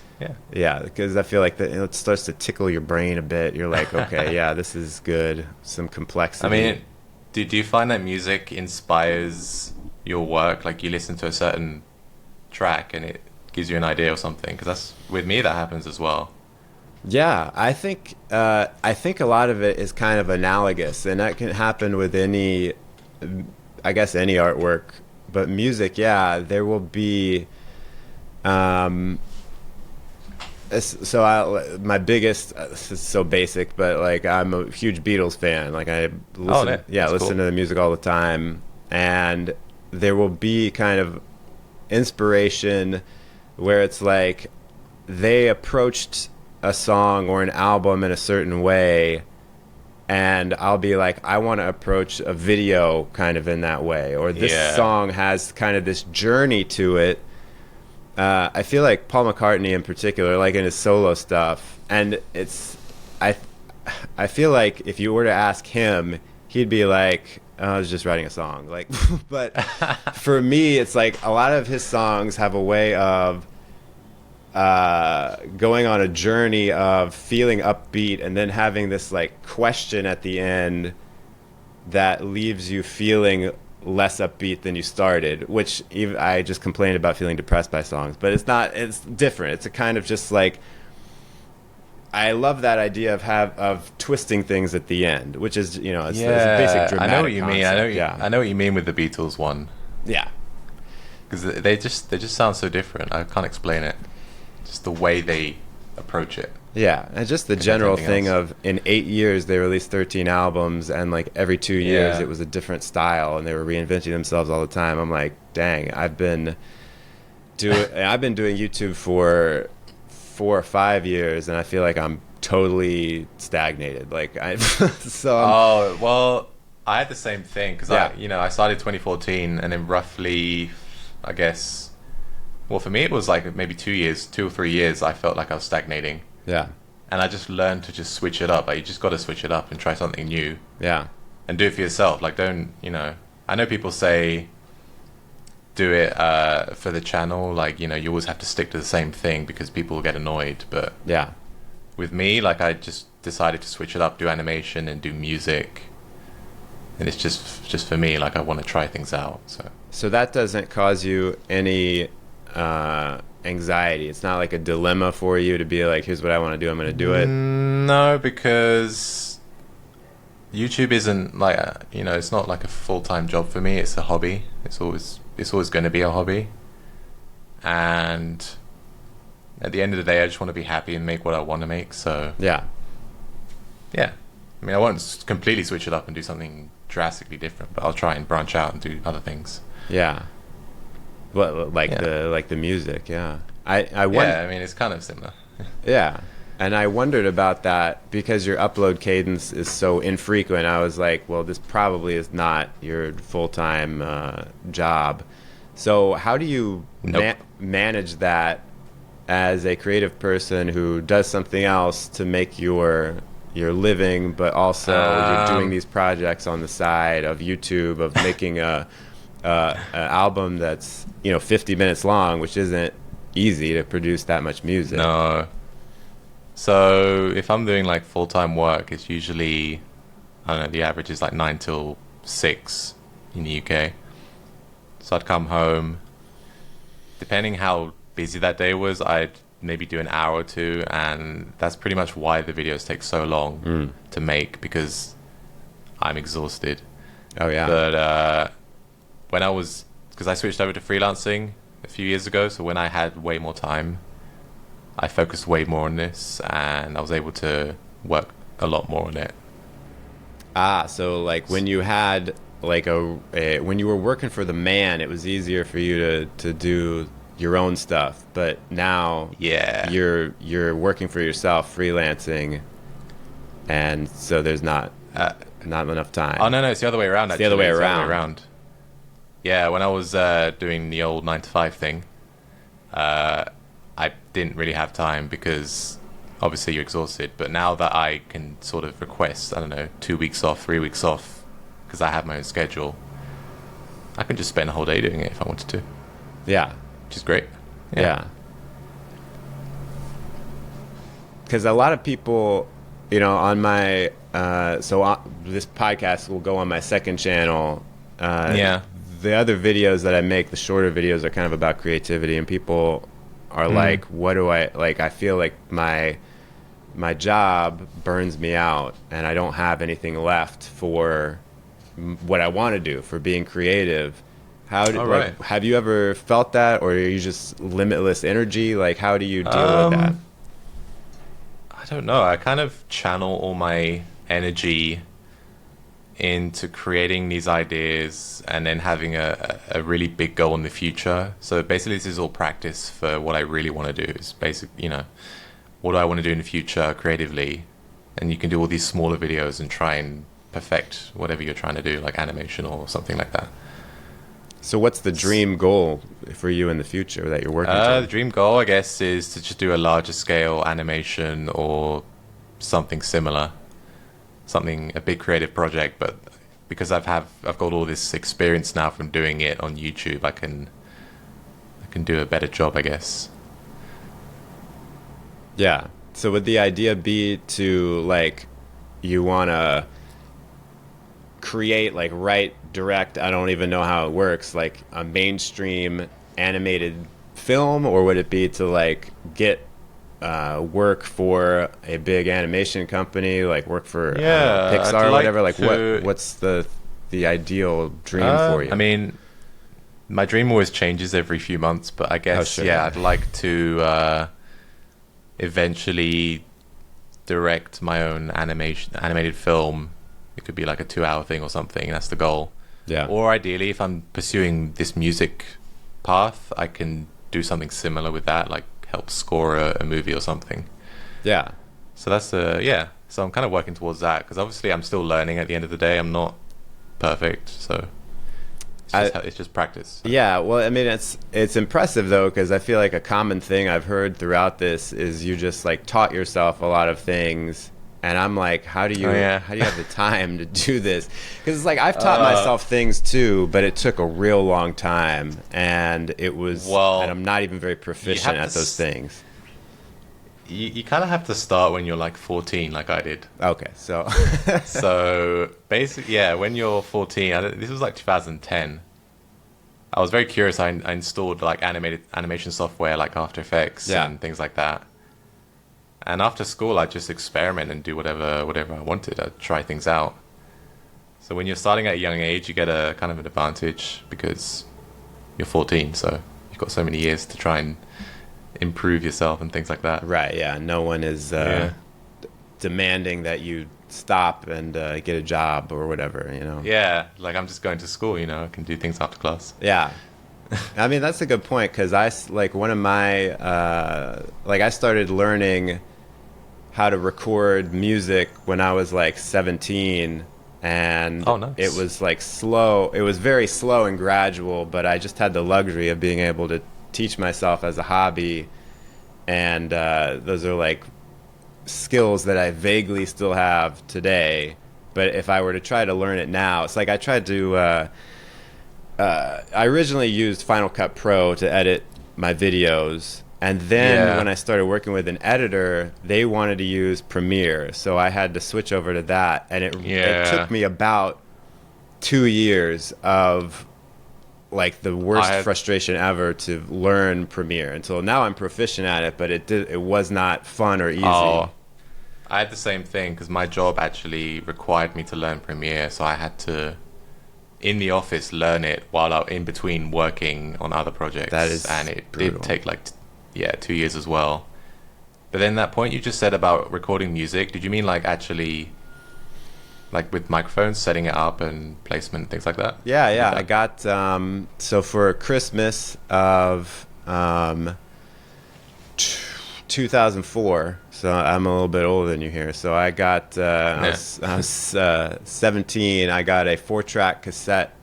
Yeah, because I feel like it starts to tickle your brain a bit. You're like, okay, yeah, this is good. Some complexity. I mean, do you find that music inspires your work? Like you listen to a certain track and it gives you an idea or something? Because with me that happens as well. Yeah, I think a lot of it is kind of analogous, and that can happen with any artwork. But music, there will be. My biggest, this is so basic, but like I'm a huge Beatles fan. Like I listen to the music all the time, and there will be kind of inspiration where it's like they approached a song or an album in a certain way, and I'll be like, I want to approach a video kind of in that way, or this song has kind of this journey to it. I feel like Paul McCartney in particular, like in his solo stuff, and I feel like if you were to ask him, he'd be like, I was just writing a song. Like, but for me, it's like a lot of his songs have a way of going on a journey of feeling upbeat and then having this like question at the end that leaves you feeling less upbeat than you started, which I just complained about feeling depressed by songs, but it's different. It's a kind of just like, I love that idea of twisting things at the end, which is, it's a basic dramatic I know what you concept. mean. I know what you mean with the Beatles one. Yeah. Because they just sound so different. I can't explain it. Just the way they approach it. Yeah, and just the general thing of in 8 years they released 13 albums, and like every 2 years it was a different style, and they were reinventing themselves all the time. I'm like, dang, I've been doing YouTube for 4 or 5 years, and I feel like I'm totally stagnated. Like I I had the same thing because I started 2014, and then roughly, I guess. Well, for me, it was like maybe 2 or 3 years. I felt like I was stagnating. Yeah. And I just learned to just switch it up. Like, you just got to switch it up and try something new. Yeah. And do it for yourself. Like, don't, I know people say do it for the channel. Like, you always have to stick to the same thing because people will get annoyed. But yeah, with me, like, I just decided to switch it up, do animation and do music. And it's just for me, like, I want to try things out. So that doesn't cause you any anxiety? It's not like a dilemma for you to be like, here's what I want to do, I'm going to do it? No, because YouTube isn't like it's not like a full-time job for me. It's a hobby. It's always going to be a hobby, and at the end of the day I just want to be happy and make what I want to make. So yeah, I mean, I won't completely switch it up and do something drastically different, but I'll try and branch out and do other things. Yeah. Well, like the music, yeah. I wonder. Yeah, I mean, it's kind of similar. Yeah. And I wondered about that because your upload cadence is so infrequent. I was like, well, this probably is not your full-time job. So how do you manage that as a creative person who does something else to make your living, but also you're doing these projects on the side of YouTube, of making an album that's 50 minutes long, which isn't easy to produce that much music. No. So if I'm doing like full-time work, it's usually, I don't know, the average is like 9 till 6 in the UK. So I'd come home, depending how busy that day was, I'd maybe do an hour or two, and that's pretty much why the videos take so long to make, because I'm exhausted. Oh yeah. But because I switched over to freelancing a few years ago, so when I had way more time, I focused way more on this, and I was able to work a lot more on it. So like when you had like when you were working for the man, it was easier for you to do your own stuff, but now you're working for yourself, freelancing, and so there's not enough time. Oh no, it's the other way around. It's the other way around. Yeah, when I was doing the old 9 to 5 thing, I didn't really have time because obviously you're exhausted. But now that I can sort of request, I don't know, 2 weeks off, 3 weeks off, because I have my own schedule, I can just spend a whole day doing it if I wanted to. Yeah. Which is great. Yeah. Because a lot of people, on my, this podcast will go on my second channel. The other videos that I make, the shorter videos, are kind of about creativity, and people are like, what do I feel like my job burns me out, and I don't have anything left for what I want to do, for being creative. Have you ever felt that, or are you just limitless energy? Like, how do you deal with that? I don't know. I kind of channel all my energy into creating these ideas and then having a really big goal in the future. So basically this is all practice for what I really want to do. It's basically, what do I want to do in the future creatively? And you can do all these smaller videos and try and perfect whatever you're trying to do, like animation or something like that. So what's the dream goal for you in the future that you're working The dream goal, I guess, is to just do a larger scale animation or something similar. A big creative project, but because I've got all this experience now from doing it on YouTube, I can do a better job, I guess. Yeah. So would the idea be to, like, you want to create, like, direct, I don't even know how it works, like a mainstream animated film, or would it be to, like, get work for a big animation company, like work for Pixar or whatever? Like, what's the ideal dream for you? I mean, my dream always changes every few months, but I guess I'd like to eventually direct my own animated film. It could be like a 2-hour thing or something. That's the goal. Yeah. Or ideally, if I'm pursuing this music path, I can do something similar with that, like help score a movie or something. Yeah. So that's so I'm kind of working towards that, because obviously I'm still learning. At the end of the day, I'm not perfect, so it's just practice. Yeah, well, I mean, it's impressive though, because I feel like a common thing I've heard throughout this is you just like taught yourself a lot of things, and I'm like, how do you have the time to do this? Because it's like I've taught myself things too, but it took a real long time, and and I'm not even very proficient at those things. You kind of have to start when you're like 14, like I did. Okay, so so basically, when you're 14, this was like 2010. I was very curious. I installed like animation software like After Effects and things like that. And after school, I'd just experiment and do whatever I wanted. I'd try things out. So when you're starting at a young age, you get a kind of an advantage because you're 14, so you've got so many years to try and improve yourself and things like that. Right, yeah. No one is demanding that you stop and get a job or whatever, you know. Yeah, like I'm just going to school, you know, I can do things after class. Yeah. I mean, that's a good point, because one of my, I started learning how to record music when I was like 17, and oh, nice. It was like slow. It was very slow and gradual, but I just had the luxury of being able to teach myself as a hobby, and those are like skills that I vaguely still have today. But if I were to try to learn it now, it's like I tried to. I originally used Final Cut Pro to edit my videos, and then when I started working with an editor, they wanted to use Premiere, so I had to switch over to that, and it took me about 2 years of like the worst frustration ever to learn Premiere until now I'm proficient at it, but it was not fun or easy. Oh, I had the same thing because my job actually required me to learn Premiere, so I had to in the office learn it while I in between working on other projects. And it brutal. Did take like 2 years as well. But then that point you just said about recording music, did you mean like actually like with microphones, setting it up and placement, things like that? Yeah. I got so for Christmas of 2004, so I'm a little bit older than you here. So I got I was 17. I got a 4-track cassette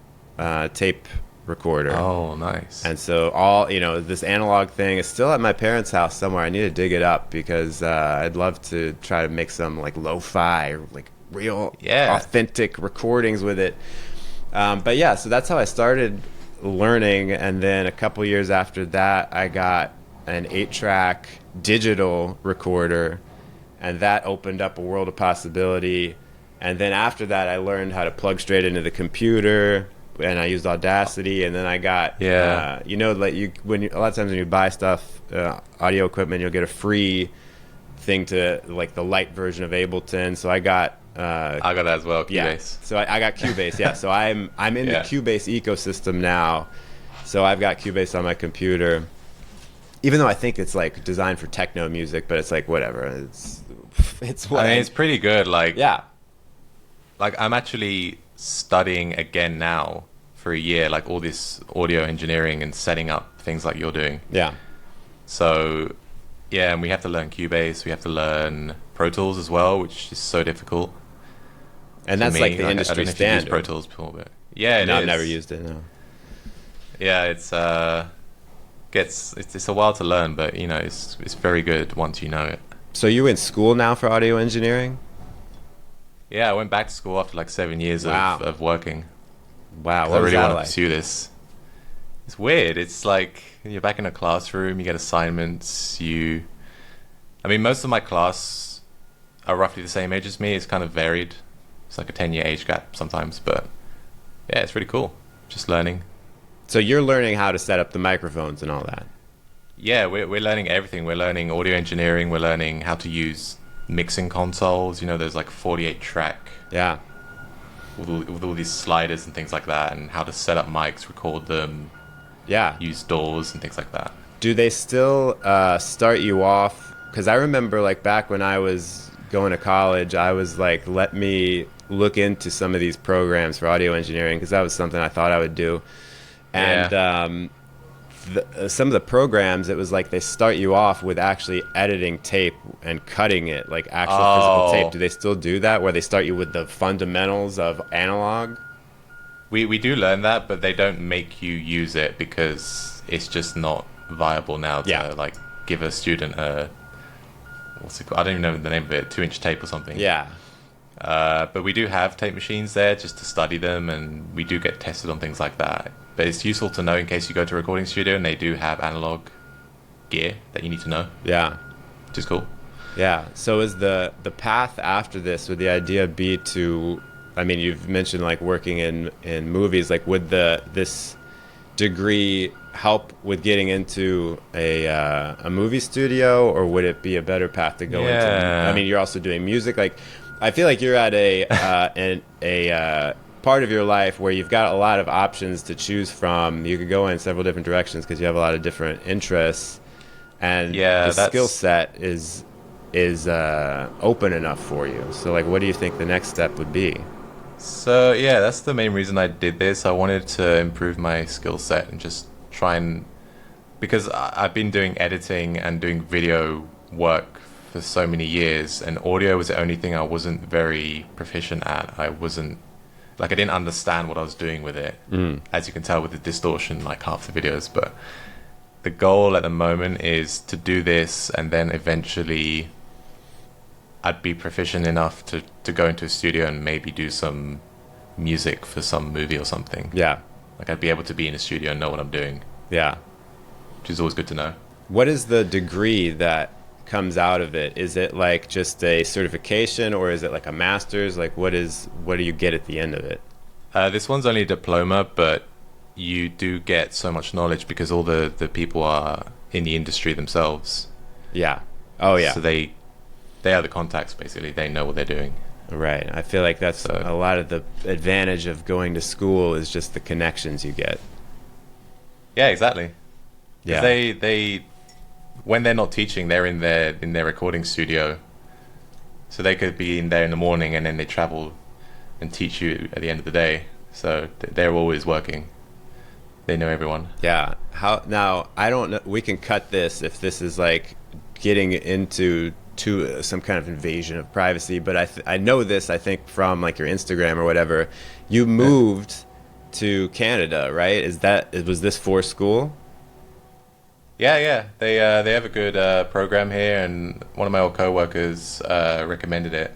tape recorder. Oh, nice. And so all this analog thing is still at my parents' house somewhere. I need to dig it up because I'd love to try to make some like lo-fi, like real authentic recordings with it. But yeah, so that's how I started learning, and then a couple years after that I got an 8-track digital recorder, and that opened up a world of possibility. And then after that I learned how to plug straight into the computer, and I used Audacity, and then I got like a lot of times when you buy stuff, audio equipment, you'll get a free thing to like the light version of Ableton. So I got that as well, Cubase. Yeah. So I got Cubase. Yeah. So I'm in the Cubase ecosystem now. So I've got Cubase on my computer, even though I think it's like designed for techno music, but it's like whatever. It's what it's pretty good. Like I'm actually studying again now for a year, like all this audio engineering and setting up things like you're doing. Yeah. So and we have to learn Cubase. We have to learn Pro Tools as well, which is so difficult. And that's like the industry standard. I don't know if you've used Pro Tools before, but I've never used it. No. Yeah, it's a while to learn, but it's very good once you know it. So you in school now for audio engineering? Yeah, I went back to school after like 7 years of working. Wow, what I really want to pursue this. It's weird. It's like you're back in a classroom, you get assignments, most of my class are roughly the same age as me. It's kind of varied. It's like a 10-year age gap sometimes, but yeah, it's really cool. Just learning. So you're learning how to set up the microphones and all that? Yeah, we're learning everything. We're learning audio engineering. We're learning how to use mixing consoles. There's like 48-track. Yeah. With all these sliders and things like that, and how to set up mics, record them. Yeah. Use DAWs and things like that. Do they still start you off? Because I remember like back when I was going to college, I was like, let me look into some of these programs for audio engineering, because that was something I thought I would do. And some of the programs, it was like they start you off with actually editing tape and cutting it, like actual physical tape. Do they still do that, where they start you with the fundamentals of analog? We do learn that, but they don't make you use it because it's just not viable now to like give a student a, what's it called? I don't even know the name of it, 2-inch tape or something. Yeah. But we do have tape machines there just to study them, and we do get tested on things like that. But it's useful to know in case you go to a recording studio and they do have analog gear that you need to know. Yeah. Which is cool. Yeah. So is the path after this, would the idea be to, you've mentioned like working in movies, like would this degree help with getting into a movie studio, or would it be a better path to go into? You're also doing music. Like, I feel like you're at a part of your life where you've got a lot of options to choose from. You could go in several different directions because you have a lot of different interests, and the skill set is is open enough for you. So like, what do you think the next step would be? So yeah, that's the main reason I did this. I wanted to improve my skill set and just try and because I've been doing editing and doing video work for so many years, and audio was the only thing I wasn't very proficient at. I wasn't like I didn't understand what I was doing with it, as you can tell with the distortion, like half the videos. But the goal at the moment is to do this, and then eventually I'd be proficient enough to go into a studio and maybe do some music for some movie or something. Yeah. Like I'd be able to be in a studio and know what I'm doing, Yeah. which is always good to know. What is the degree that comes out of it? Is it like just a certification, or is it like a master's? Like what do you get at the end of it? This one's only a diploma, but you do get so much knowledge because all the people are in the industry themselves. Yeah. Oh yeah. So they are the contacts, basically. They know what they're doing. Right. I feel like that's So a lot of the advantage of going to school is just the connections you get. yeah, exactly. 'Cause Yeah. they when they're not teaching, they're in their recording studio. So they could be in there in the morning and then they travel and teach you at the end of the day. So they're always working. They know everyone. Yeah. How now? I don't know. We can cut this if this is like getting into some kind of invasion of privacy. But I know this. I think from like your Instagram or whatever. You moved to Canada, right? Was this for school? Yeah. They have a good program here, and one of my old coworkers recommended it.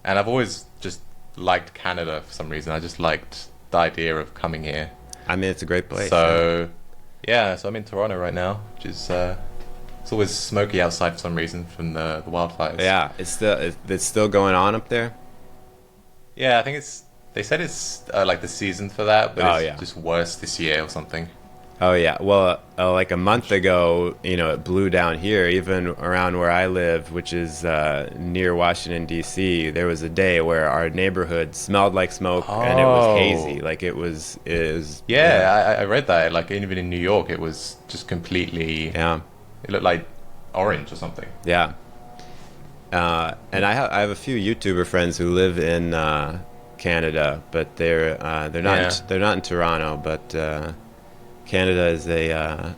And I've always just liked Canada for some reason. I just liked the idea of coming here. I mean, it's a great place. So yeah, so I'm in Toronto right now, which is it's always smoky outside for some reason from the wildfires. Yeah, it's still going on up there. Yeah, I think they said it's like the season for that, but it's just worse this year or something. Oh yeah. Well, like a month ago, it blew down here, even around where I live, which is near Washington D.C. There was a day where our neighborhood smelled like smoke and it was hazy. Like it was. Yeah, I read that. Like even in New York, it was just completely. Yeah. It looked like orange or something. Yeah. And I have a few YouTuber friends who live in Canada, but they're not in Toronto, but. Canada is a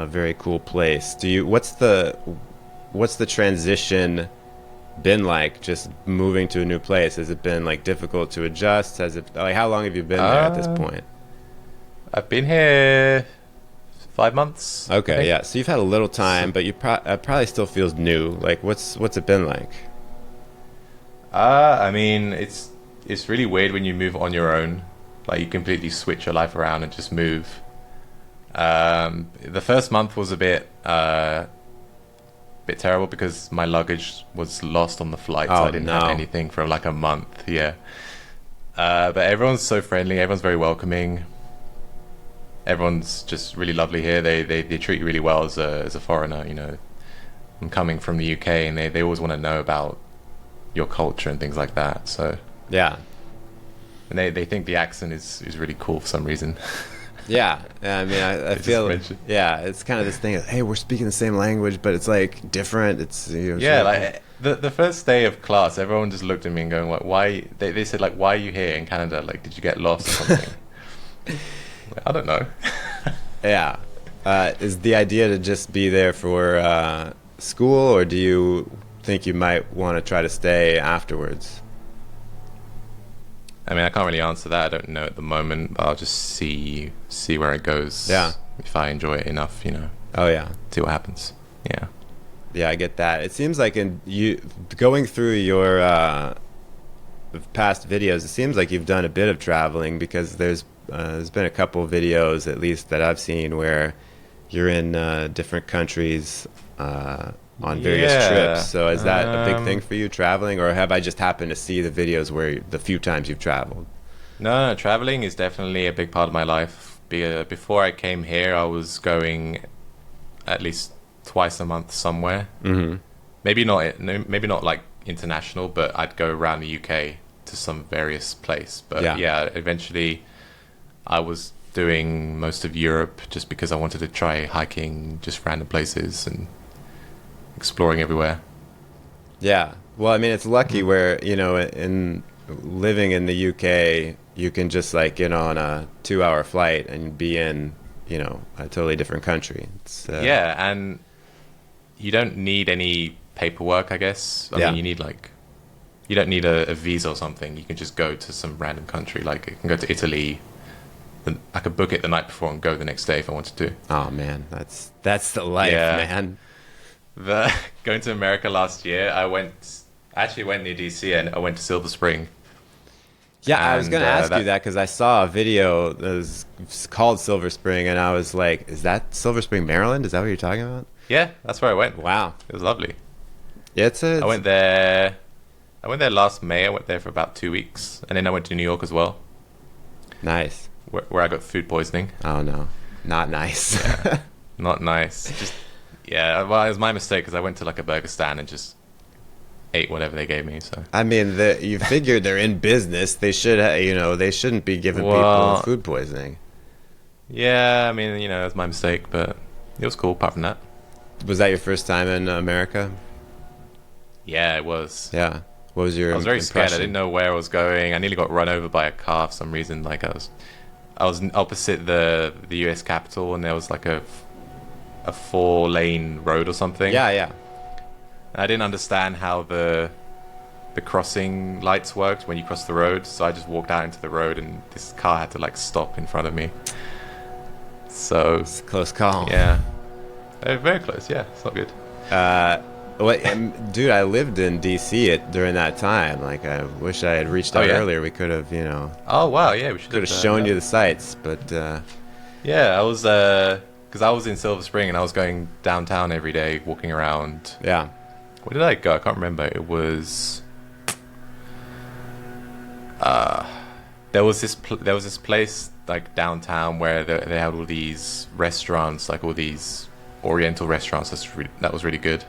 very cool place. What's the transition been like? Just moving to a new place, has it been like difficult to adjust? How long have you been there at this point? I've been here 5 months. Okay, yeah. So you've had a little time, but it probably still feels new. Like what's it been like? I mean, it's really weird when you move on your own. Like you completely switch your life around and just move. The first month was a bit terrible because my luggage was lost on the flight, so I didn't have anything for like a month. Yeah, but everyone's so friendly. Everyone's very welcoming. Everyone's just really lovely here. They treat you really well as a foreigner. I'm coming from the UK, and they always want to know about your culture and things like that. So yeah, and they think the accent is really cool for some reason. Yeah, I mean, I feel it's kind of this thing of, hey, we're speaking the same language, but it's like different. It's like the first day of class, everyone just looked at me and going, like, why? They said like, why are you here in Canada? Like, did you get lost or something? Like, I don't know. Yeah, is the idea to just be there for school, or do you think you might want to try to stay afterwards? I mean, I can't really answer that. I don't know at the moment, but I'll just see where it goes. Yeah. If I enjoy it enough, Oh yeah. See what happens. Yeah. Yeah, I get that. It seems like going through your past videos, it seems like you've done a bit of traveling, because there's been a couple videos at least that I've seen where you're in different countries on various trips. So is that a big thing for you, traveling, or have I just happened to see the videos where the few times you've traveled? No, traveling is definitely a big part of my life. Before I came here, I was going at least twice a month somewhere. Mm-hmm. Maybe not like international, but I'd go around the UK to some various place. But yeah, eventually I was doing most of Europe just because I wanted to try hiking just random places and exploring everywhere. Yeah. Well, I mean, it's lucky where, you know, in living in the UK, you can just like get on a 2-hour flight and be in, you know, a totally different country. It's Yeah, and you don't need any paperwork, I guess. I Yeah. mean, you don't need a visa or something. You can just go to some random country. Like, you can go to Italy. I could book it the night before and go the next day if I wanted to. Oh man, that's the life, Yeah. man. Going to America last year, I actually went near DC and I went to Silver Spring. Yeah, I was And, gonna ask you that because I saw a video that was called Silver Spring, and I was like, "Is that Silver Spring, Maryland? Is that what you're talking about?" Yeah, that's where I went. Wow, It was lovely. yeah, it's I went there. I went there last May. I went there for about 2 weeks, and then I went to New York as well, nice. where I got food poisoning. Oh no, not nice. Not nice. Just yeah. Well, it was my mistake because I went to like a burger stand and just ate whatever they gave me. So I mean, you figured they're in business. They should, you know, they shouldn't be giving Well, people food poisoning. yeah, I mean, you know, it was my mistake, but it was cool. Apart from that, Was that your first time in America? yeah, it was. Yeah. What was your I was very scared. I impression? didn't know where I was going. I nearly got run over by a car for some reason. Like I was opposite the U.S. Capitol, and there was like a 4-lane road or something. Yeah, yeah. I didn't understand how the crossing lights worked when you cross the road, so I just walked out into the road, and this car had to like stop in front of me. So It's a close call. yeah, very close. Yeah, it's not good. Dude, I lived in DC during that time. Like, I wish I had reached out yeah? earlier. We could have, you know, Oh wow, yeah, we should could have shown you the sights, but Yeah, I was because I was in Silver Spring and I was going downtown every day, walking around. yeah. Where did I go? I can't remember. It was there was this place like downtown where they had all these restaurants, like all these Oriental restaurants. That was really good.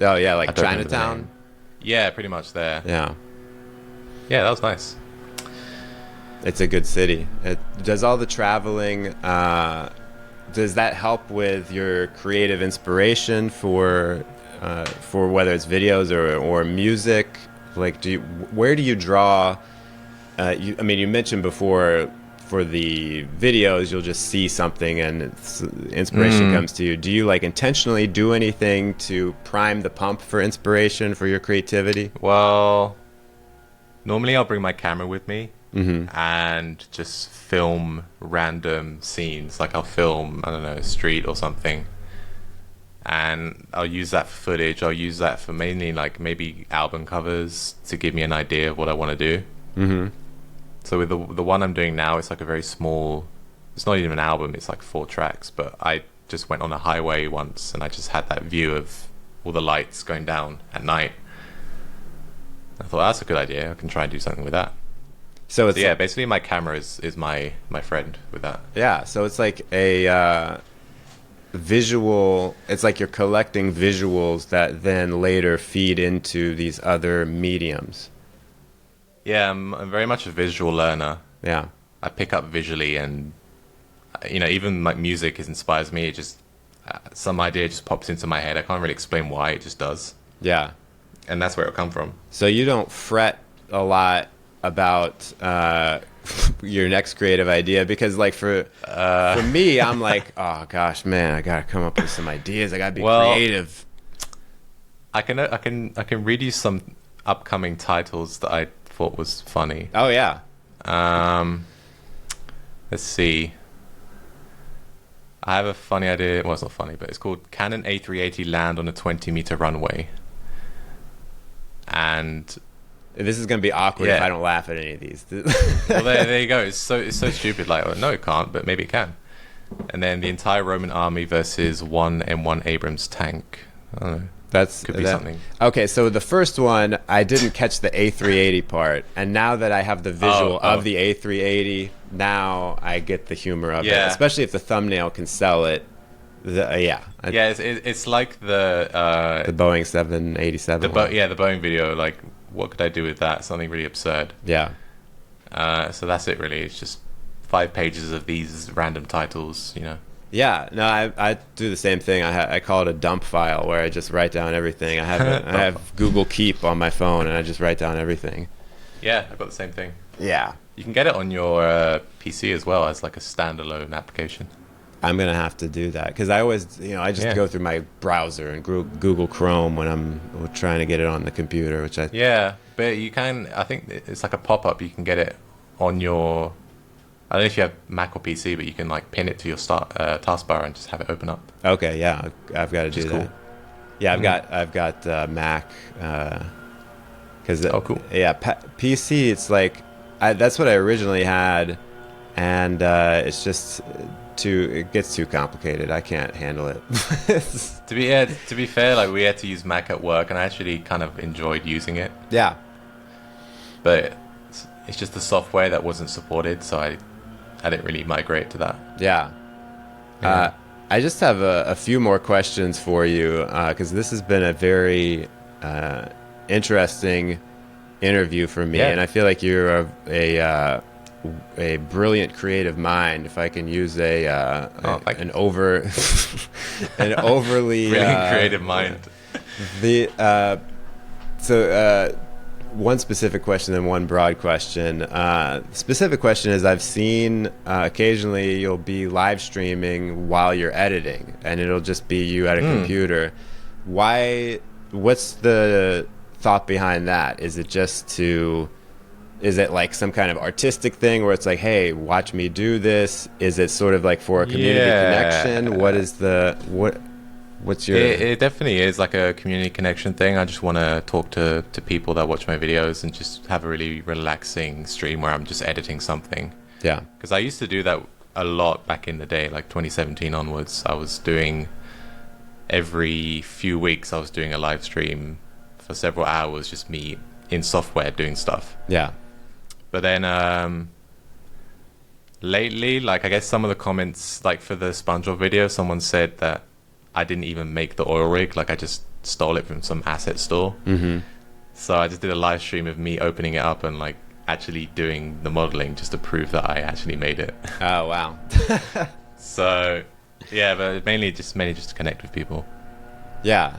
Oh, yeah, like I don't remember the Chinatown. name. Yeah, pretty much there. Yeah. Yeah, that was nice. It's a good city. It does all the traveling. Does that help with your creative inspiration for whether it's videos or music? Like, where do you draw? I mean, you mentioned before for the videos, you'll just see something and inspiration comes to you. Do you like intentionally do anything to prime the pump for inspiration for your creativity? Well, normally I'll bring my camera with me and just film random scenes. Like I'll film, I don't know, a street or something. And I'll use that for footage. I'll use that for mainly like maybe album covers to give me an idea of what I want to do. Mm-hmm. So with the one I'm doing now, it's like a very small, it's not even an album, it's like 4 tracks. But I just went on a highway once and I just had that view of all the lights going down at night. I thought that's a good idea. I can try and do something with that. So it's Yeah, basically my camera is my friend with that. yeah. So it's like a visual. It's like you're collecting visuals that then later feed into these other mediums. Yeah, I'm very much a visual learner. Yeah. I pick up visually, and you know, even like music inspires me. It just some idea just pops into my head. I can't really explain why, it just does, Yeah. and that's where it'll come from. So you don't fret a lot about your next creative idea because, like, for me, I'm like, oh gosh, man, I gotta come up with some ideas. I gotta be creative. I can read you some upcoming titles that I thought was funny. Oh yeah. Let's see. I have a funny idea. Well, it's not funny, but it's called "Can an A380 land on a 20-meter runway?" And This is gonna be awkward if Yeah. I don't laugh at any of these. well, there you go. It's so stupid. Like, oh, no, it can't, but maybe it can. And then the entire Roman army versus one M1 Abrams tank. I don't know. That's Could be something. Okay, so the first one, I didn't catch the A380 part, and now that I have the visual of the A380, now I get the humor of it. Yeah. Especially if the thumbnail can sell it. Yeah, It's like the Boeing 787. one. the Boeing video. Like, what could I do with that? Something really absurd. Yeah, So that's it, really. It's just 5 pages of these random titles. You know. Yeah, no, I do the same thing. I call it a dump file where I just write down everything. I have Google Keep on my phone, and I just write down everything. Yeah, I've got the same thing. Yeah, You can get it on your PC as well as like a standalone application. I'm gonna have to do that because I always, I just go through my browser and Google Chrome when I'm trying to get it on the computer, which Yeah, but you can. I think it's like a pop-up. You can get it on your. I don't know if you have Mac or PC, but you can like pin it to your taskbar and just have it open up. Okay, yeah, I've got to do that. Cool. Yeah, I've got Mac because Cool. Yeah, PC. It's like that's what I originally had, and it's just it gets too complicated. I can't handle it. To be fair, like we had to use Mac at work, and I actually kind of enjoyed using it. Yeah, But it's just the software that wasn't supported, so I didn't really migrate to that. yeah. I just have a few more questions for you because this has been a very interesting interview for me, and I feel like you're a brilliant creative mind. If I can use an overly Brilliant creative mind. One specific question and one broad question. The specific question is I've seen occasionally you'll be live streaming while you're editing, and it'll just be you at a computer. What's the thought behind that? Is it like some kind of artistic thing where it's like, hey, watch me do this? Is it sort of like for a community connection? What's your... It definitely is like a community connection thing. I just want to talk to people that watch my videos and just have a really relaxing stream where I'm just editing something. Yeah. Because I used to do that a lot back in the day, like 2017 onwards. I was doing every few weeks, I was doing a live stream for several hours, just me in software doing stuff. Yeah. But then lately, like I guess some of the comments, like for the SpongeBob video, someone said that I didn't even make the oil rig, like I just stole it from some asset store. Mm-hmm. So I just did a live stream of me opening it up and like actually doing the modeling just to prove that I actually made it. Oh, wow. So yeah, but mainly just to connect with people. Yeah.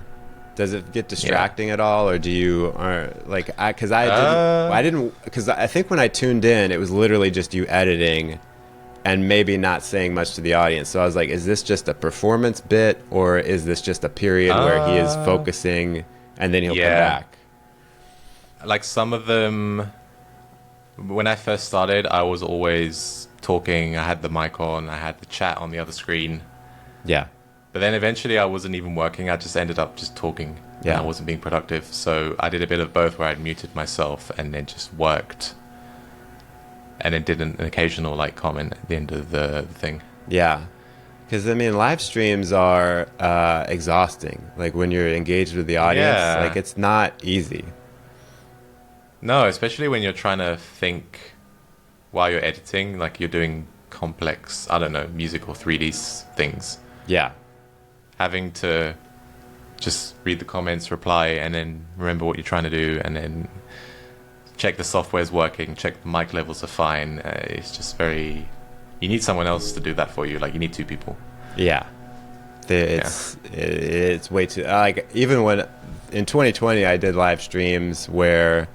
Does it get distracting at all, or do you because I think when I tuned in, it was literally just you editing and maybe not saying much to the audience. So I was like, is this just a performance bit, or is this just a period where he is focusing and then he'll come back? Like some of them, when I first started, I was always talking. I had the mic on, I had the chat on the other screen. Yeah. But then eventually I wasn't even working. I just ended up just talking. Yeah. And I wasn't being productive. So I did a bit of both where I'd muted myself and then just worked. And then did an occasional like comment at the end of the thing. Yeah. Because, I mean, live streams are exhausting. Like when you're engaged with the audience, like it's not easy. No, especially when you're trying to think while you're editing, like you're doing complex, I don't know, musical 3D things. Yeah. Having to just read the comments, reply, and then remember what you're trying to do, and then check the software's working, check the mic levels are fine. It's just very... You need someone else to do that for you. Like, you need two people. Yeah. It's way too... Like, even when... In 2020, I did live streams where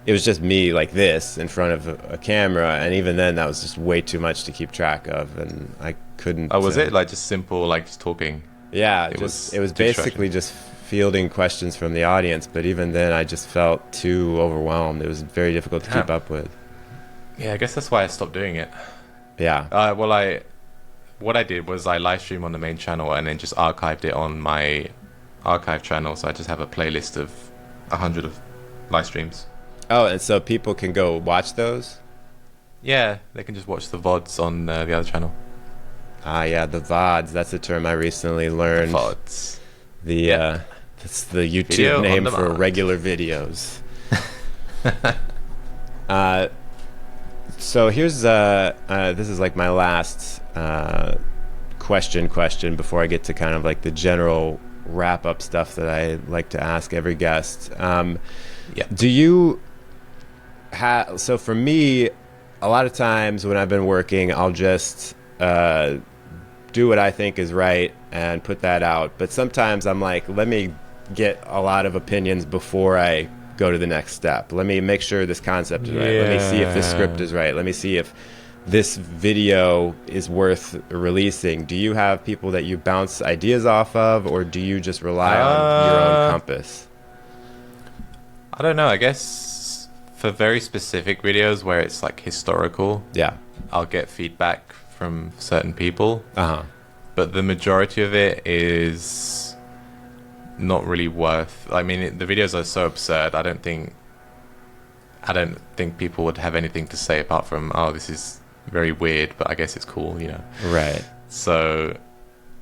it was just me like this in front of a camera, and even then, that was just way too much to keep track of, and I couldn't... Oh, was it? Like, just simple, like, just talking? Yeah, it was basically just fielding questions from the audience, but even then I just felt too overwhelmed. It was very difficult to keep up with. Yeah, I guess that's why I stopped doing it. Yeah. What I did was I live streamed on the main channel and then just archived it on my archive channel, so I just have a playlist of 100 of live streams. Oh, and so people can go watch those? Yeah, they can just watch the VODs on the other channel. Ah, yeah, the VODs. That's a term I recently learned. The VODs. That's the YouTube name for regular videos. So here's this is like my last question before I get to kind of like the general wrap up stuff that I like to ask every guest. Do you have... So for me, a lot of times when I've been working, I'll just do what I think is right and put that out. But sometimes I'm like, let me get a lot of opinions before I go to the next step. Let me make sure this concept is right. Let me see if this script is right. Let me see if this video is worth releasing. Do you have people that you bounce ideas off of, or do you just rely on your own compass? I don't know. I guess for very specific videos where it's like historical, Yeah. I'll get feedback from certain people. Uh-huh. But the majority of it is not really worth. I mean, the videos are so absurd. I don't think people would have anything to say apart from, oh, this is very weird, but I guess it's cool, you know. Right. So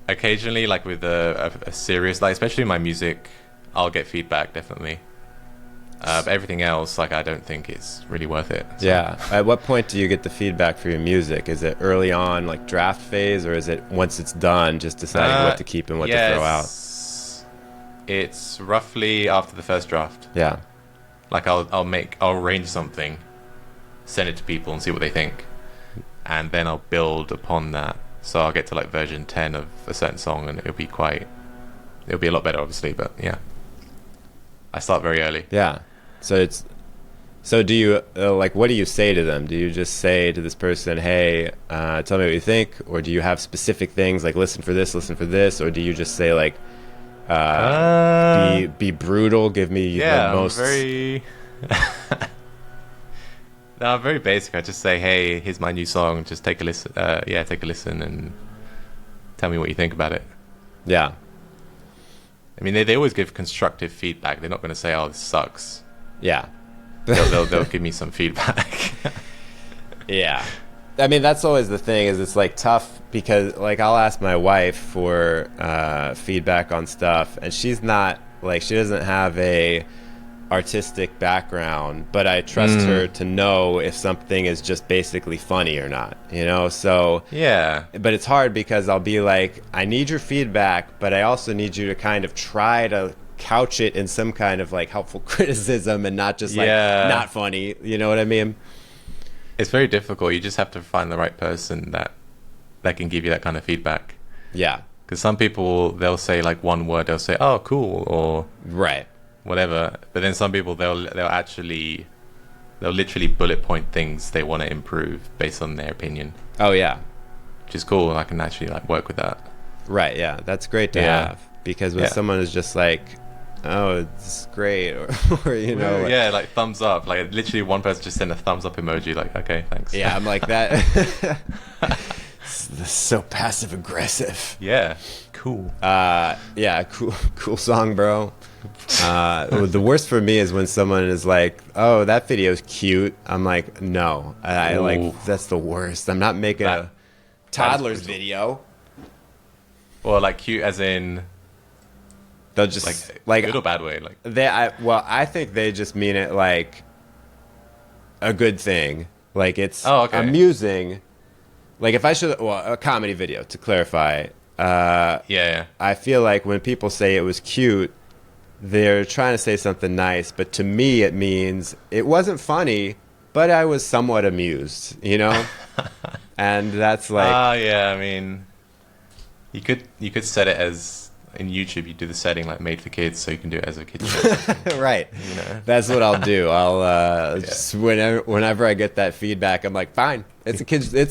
occasionally, like with a serious, like especially my music, I'll get feedback definitely. But everything else, like, I don't think it's really worth it. So. Yeah. At what point do you get the feedback for your music? Is it early on, like draft phase, or is it once it's done, just deciding what to keep and what to throw out? It's roughly after the first draft. Yeah. Like I'll arrange something, send it to people and see what they think, and then I'll build upon that. So I'll get to like version 10 of a certain song, and it'll be a lot better, obviously. But yeah, I start very early. Yeah. So do you like, what do you say to them? Do you just say to this person, hey, tell me what you think, or do you have specific things like listen for this, or do you just say like, be brutal, give me the most? I'm very basic. I just say, hey, here's my new song, just take a listen. Take a listen and tell me what you think about it. Yeah. I mean, they always give constructive feedback. They're not going to say, oh, this sucks. Yeah. They'll give me some feedback. Yeah. I mean, that's always the thing, is it's like tough because like I'll ask my wife for feedback on stuff, and she's not like, she doesn't have a artistic background, but I trust her to know if something is just basically funny or not, you know? So yeah. But it's hard because I'll be like, I need your feedback, but I also need you to kind of try to couch it in some kind of like helpful criticism and not just like not funny, you know what I mean? It's very difficult. You just have to find the right person that can give you that kind of feedback. Yeah. Because some people, they'll say like one word, they'll say, oh, cool, or right, whatever. But then some people, they'll literally bullet point things they want to improve based on their opinion. Oh yeah. Which is cool. I can actually like work with that. Right, yeah. That's great to have, because when someone is just like, oh, it's great, or you know, like, like thumbs up, like literally one person just sent a thumbs up emoji, like, okay, thanks. Yeah, I'm like that. It's so passive aggressive. Yeah, cool. Yeah, cool song, bro. The worst for me is when someone is like, oh, that video's cute. I'm like, no, I like, that's the worst. I'm not making a toddler's video. Well, like cute as in, they'll just like good or bad way, like I think they just mean it like a good thing, like it's amusing. Like if I should, a comedy video, to clarify. I feel like when people say it was cute, they're trying to say something nice, but to me it means it wasn't funny, but I was somewhat amused, you know. And that's like, I mean, you could set it as, in YouTube, you do the setting like made for kids, so you can do it as a kid's show. Right. You know? That's what I'll do. I'll just whenever I get that feedback, I'm like, fine. It's a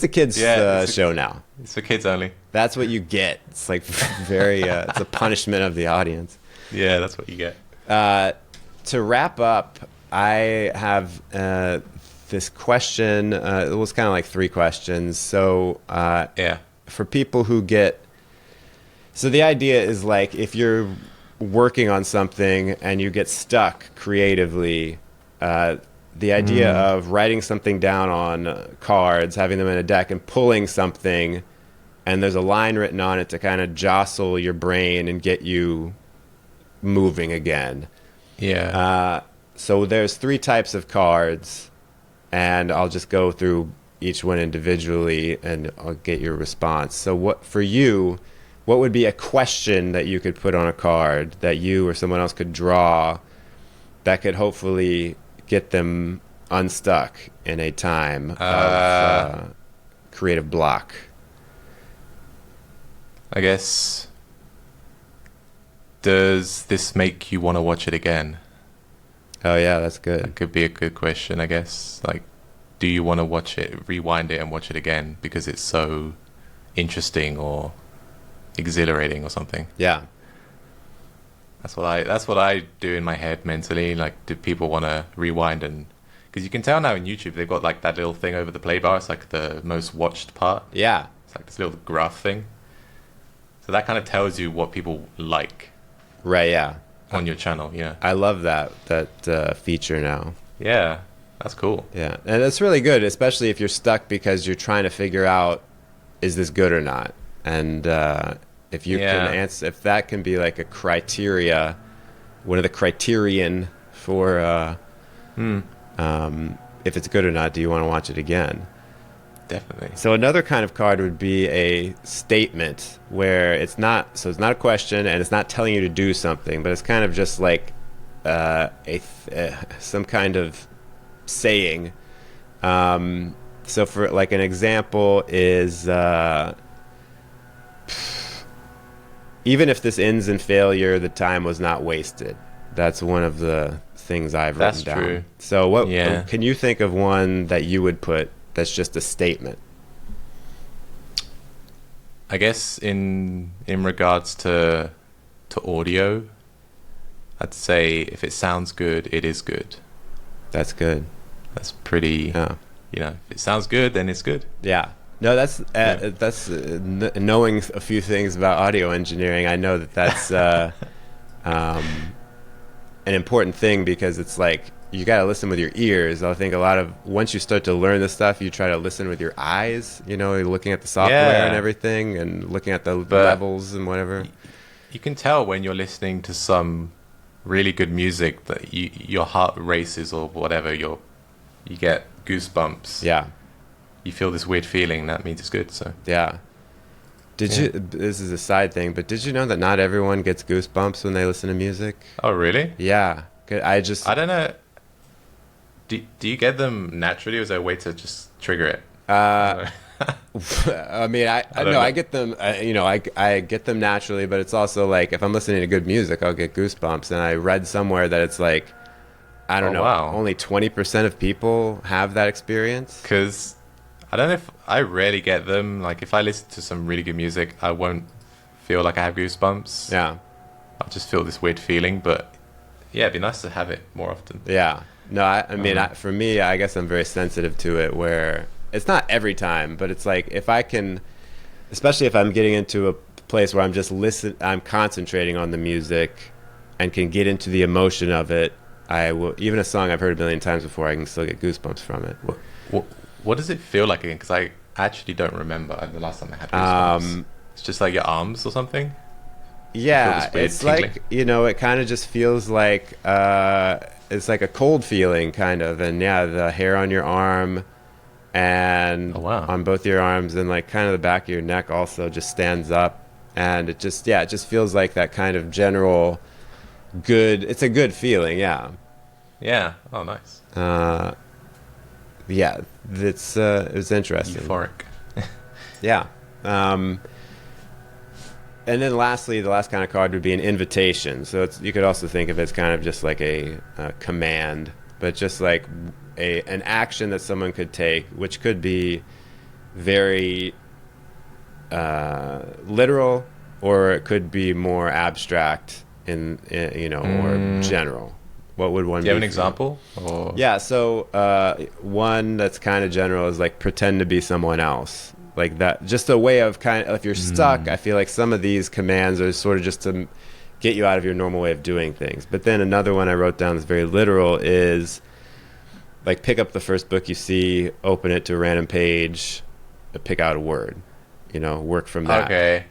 kids show now. It's for kids only. That's what you get. It's like very it's a punishment of the audience. Yeah, that's what you get. To wrap up, I have this question. It was kind of like 3 questions. So for people who get, so the idea is like, if you're working on something and you get stuck creatively, the idea of writing something down on cards, having them in a deck, and pulling something, and there's a line written on it to kind of jostle your brain and get you moving again. Yeah. So there's 3 types of cards, and I'll just go through each one individually, and I'll get your response. So what would be a question that you could put on a card that you or someone else could draw that could hopefully get them unstuck in a time of creative block? I guess, does this make you want to watch it again? Oh yeah, that's good. That could be a good question, I guess. Like, do you want to watch it, rewind it and watch it again because it's so interesting or exhilarating or something? Yeah. That's what I do in my head mentally. Like, do people want to rewind? And because you can tell now in YouTube, they've got like that little thing over the play bar. It's like the most watched part. Yeah. It's like this little graph thing. So that kind of tells you what people like Right, yeah. on your channel. Yeah. I love that feature now. Yeah. That's cool. Yeah. And it's really good, especially if you're stuck because you're trying to figure out, is this good or not? And if you can answer, if that can be like a criteria, one of the criterion for if it's good or not, do you want to watch it again? Definitely. So another kind of card would be a statement where it's not a question and it's not telling you to do something, but it's kind of just like some kind of saying. So for like an example is even if this ends in failure, the time was not wasted. That's one of the things I've written down. True. So what can you think of one that you would put that's just a statement? I guess in regards to audio, I'd say if it sounds good, it is good. That's good. That's pretty. If it sounds good, then it's good. Yeah. No, that's knowing a few things about audio engineering. I know that's an important thing because it's like you got to listen with your ears. I think once you start to learn this stuff, you try to listen with your eyes. You're looking at the software and everything, and looking at the levels and whatever. You can tell when you're listening to some really good music that your heart races or whatever. You get goosebumps. Yeah. You feel this weird feeling. That means it's good. So yeah. This is a side thing, but did you know that not everyone gets goosebumps when they listen to music? Oh, really? Yeah. I don't know. Do you get them naturally, or is there a way to just trigger it? I mean, I get them. I get them naturally, but it's also like if I'm listening to good music, I'll get goosebumps. And I read somewhere that it's like, I don't know, only 20% of people have that experience. Because I don't know if I rarely get them. Like if I listen to some really good music, I won't feel like I have goosebumps. Yeah, I'll just feel this weird feeling. But yeah, it'd be nice to have it more often. Yeah. No, I mean, for me, I guess I'm very sensitive to it where it's not every time, but it's like if I can, especially if I'm getting into a place where I'm just I'm concentrating on the music and can get into the emotion of it, I will, even a song I've heard a million times before, I can still get goosebumps from it. What does it feel like again? Because I actually don't remember the last time I had goosebumps. It's just like your arms or something? Yeah, it's tingling. Like, it kind of just feels like, it's like a cold feeling kind of. And yeah, the hair on your arm and on both your arms and like kind of the back of your neck also just stands up. And it just feels like that kind of general good, it's a good feeling. Yeah. Yeah. Oh, nice. Yeah, it was interesting. Euphoric. Yeah. And then lastly, the last kind of card would be an invitation. So you could also think of it as kind of just like a command, but just like an action that someone could take, which could be very literal, or it could be more abstract or general. What would one be? Do you have an example? Or? Yeah, so one that's kind of general is like pretend to be someone else. Like that, just a way of if you're stuck, I feel like some of these commands are sort of just to get you out of your normal way of doing things. But then another one I wrote down that's very literal is like pick up the first book you see, open it to a random page, pick out a word, work from that. Okay.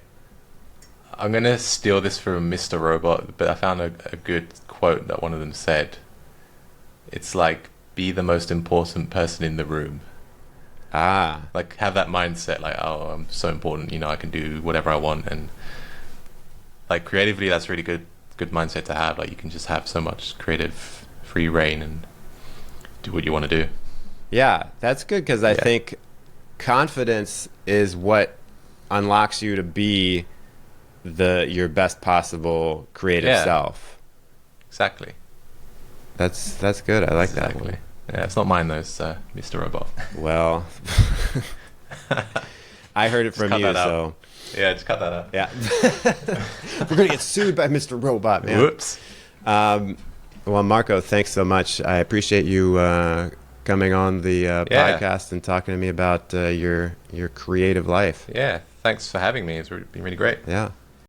I'm going to steal this from Mr. Robot, but I found a good quote that one of them said. It's like, be the most important person in the room. Like have that mindset, like, oh, I'm so important, I can do whatever I want, and like creatively that's really good mindset to have. Like you can just have so much creative free reign and do what you want to do. Yeah, that's good, because I think confidence is what unlocks you to be your best possible creative Yeah. self. Exactly. That's good. I like that Exactly. one. Yeah, it's not mine though. It's Mr. Robot. Well, I heard it Just from cut you, that out. so Yeah, just cut that out. yeah. We're gonna get sued by Mr. Robot, man. Whoops. Well, Marco, thanks so much. I appreciate you coming on the Yeah. podcast and talking to me about your creative life. Yeah, thanks for having me. It's been really great. Yeah.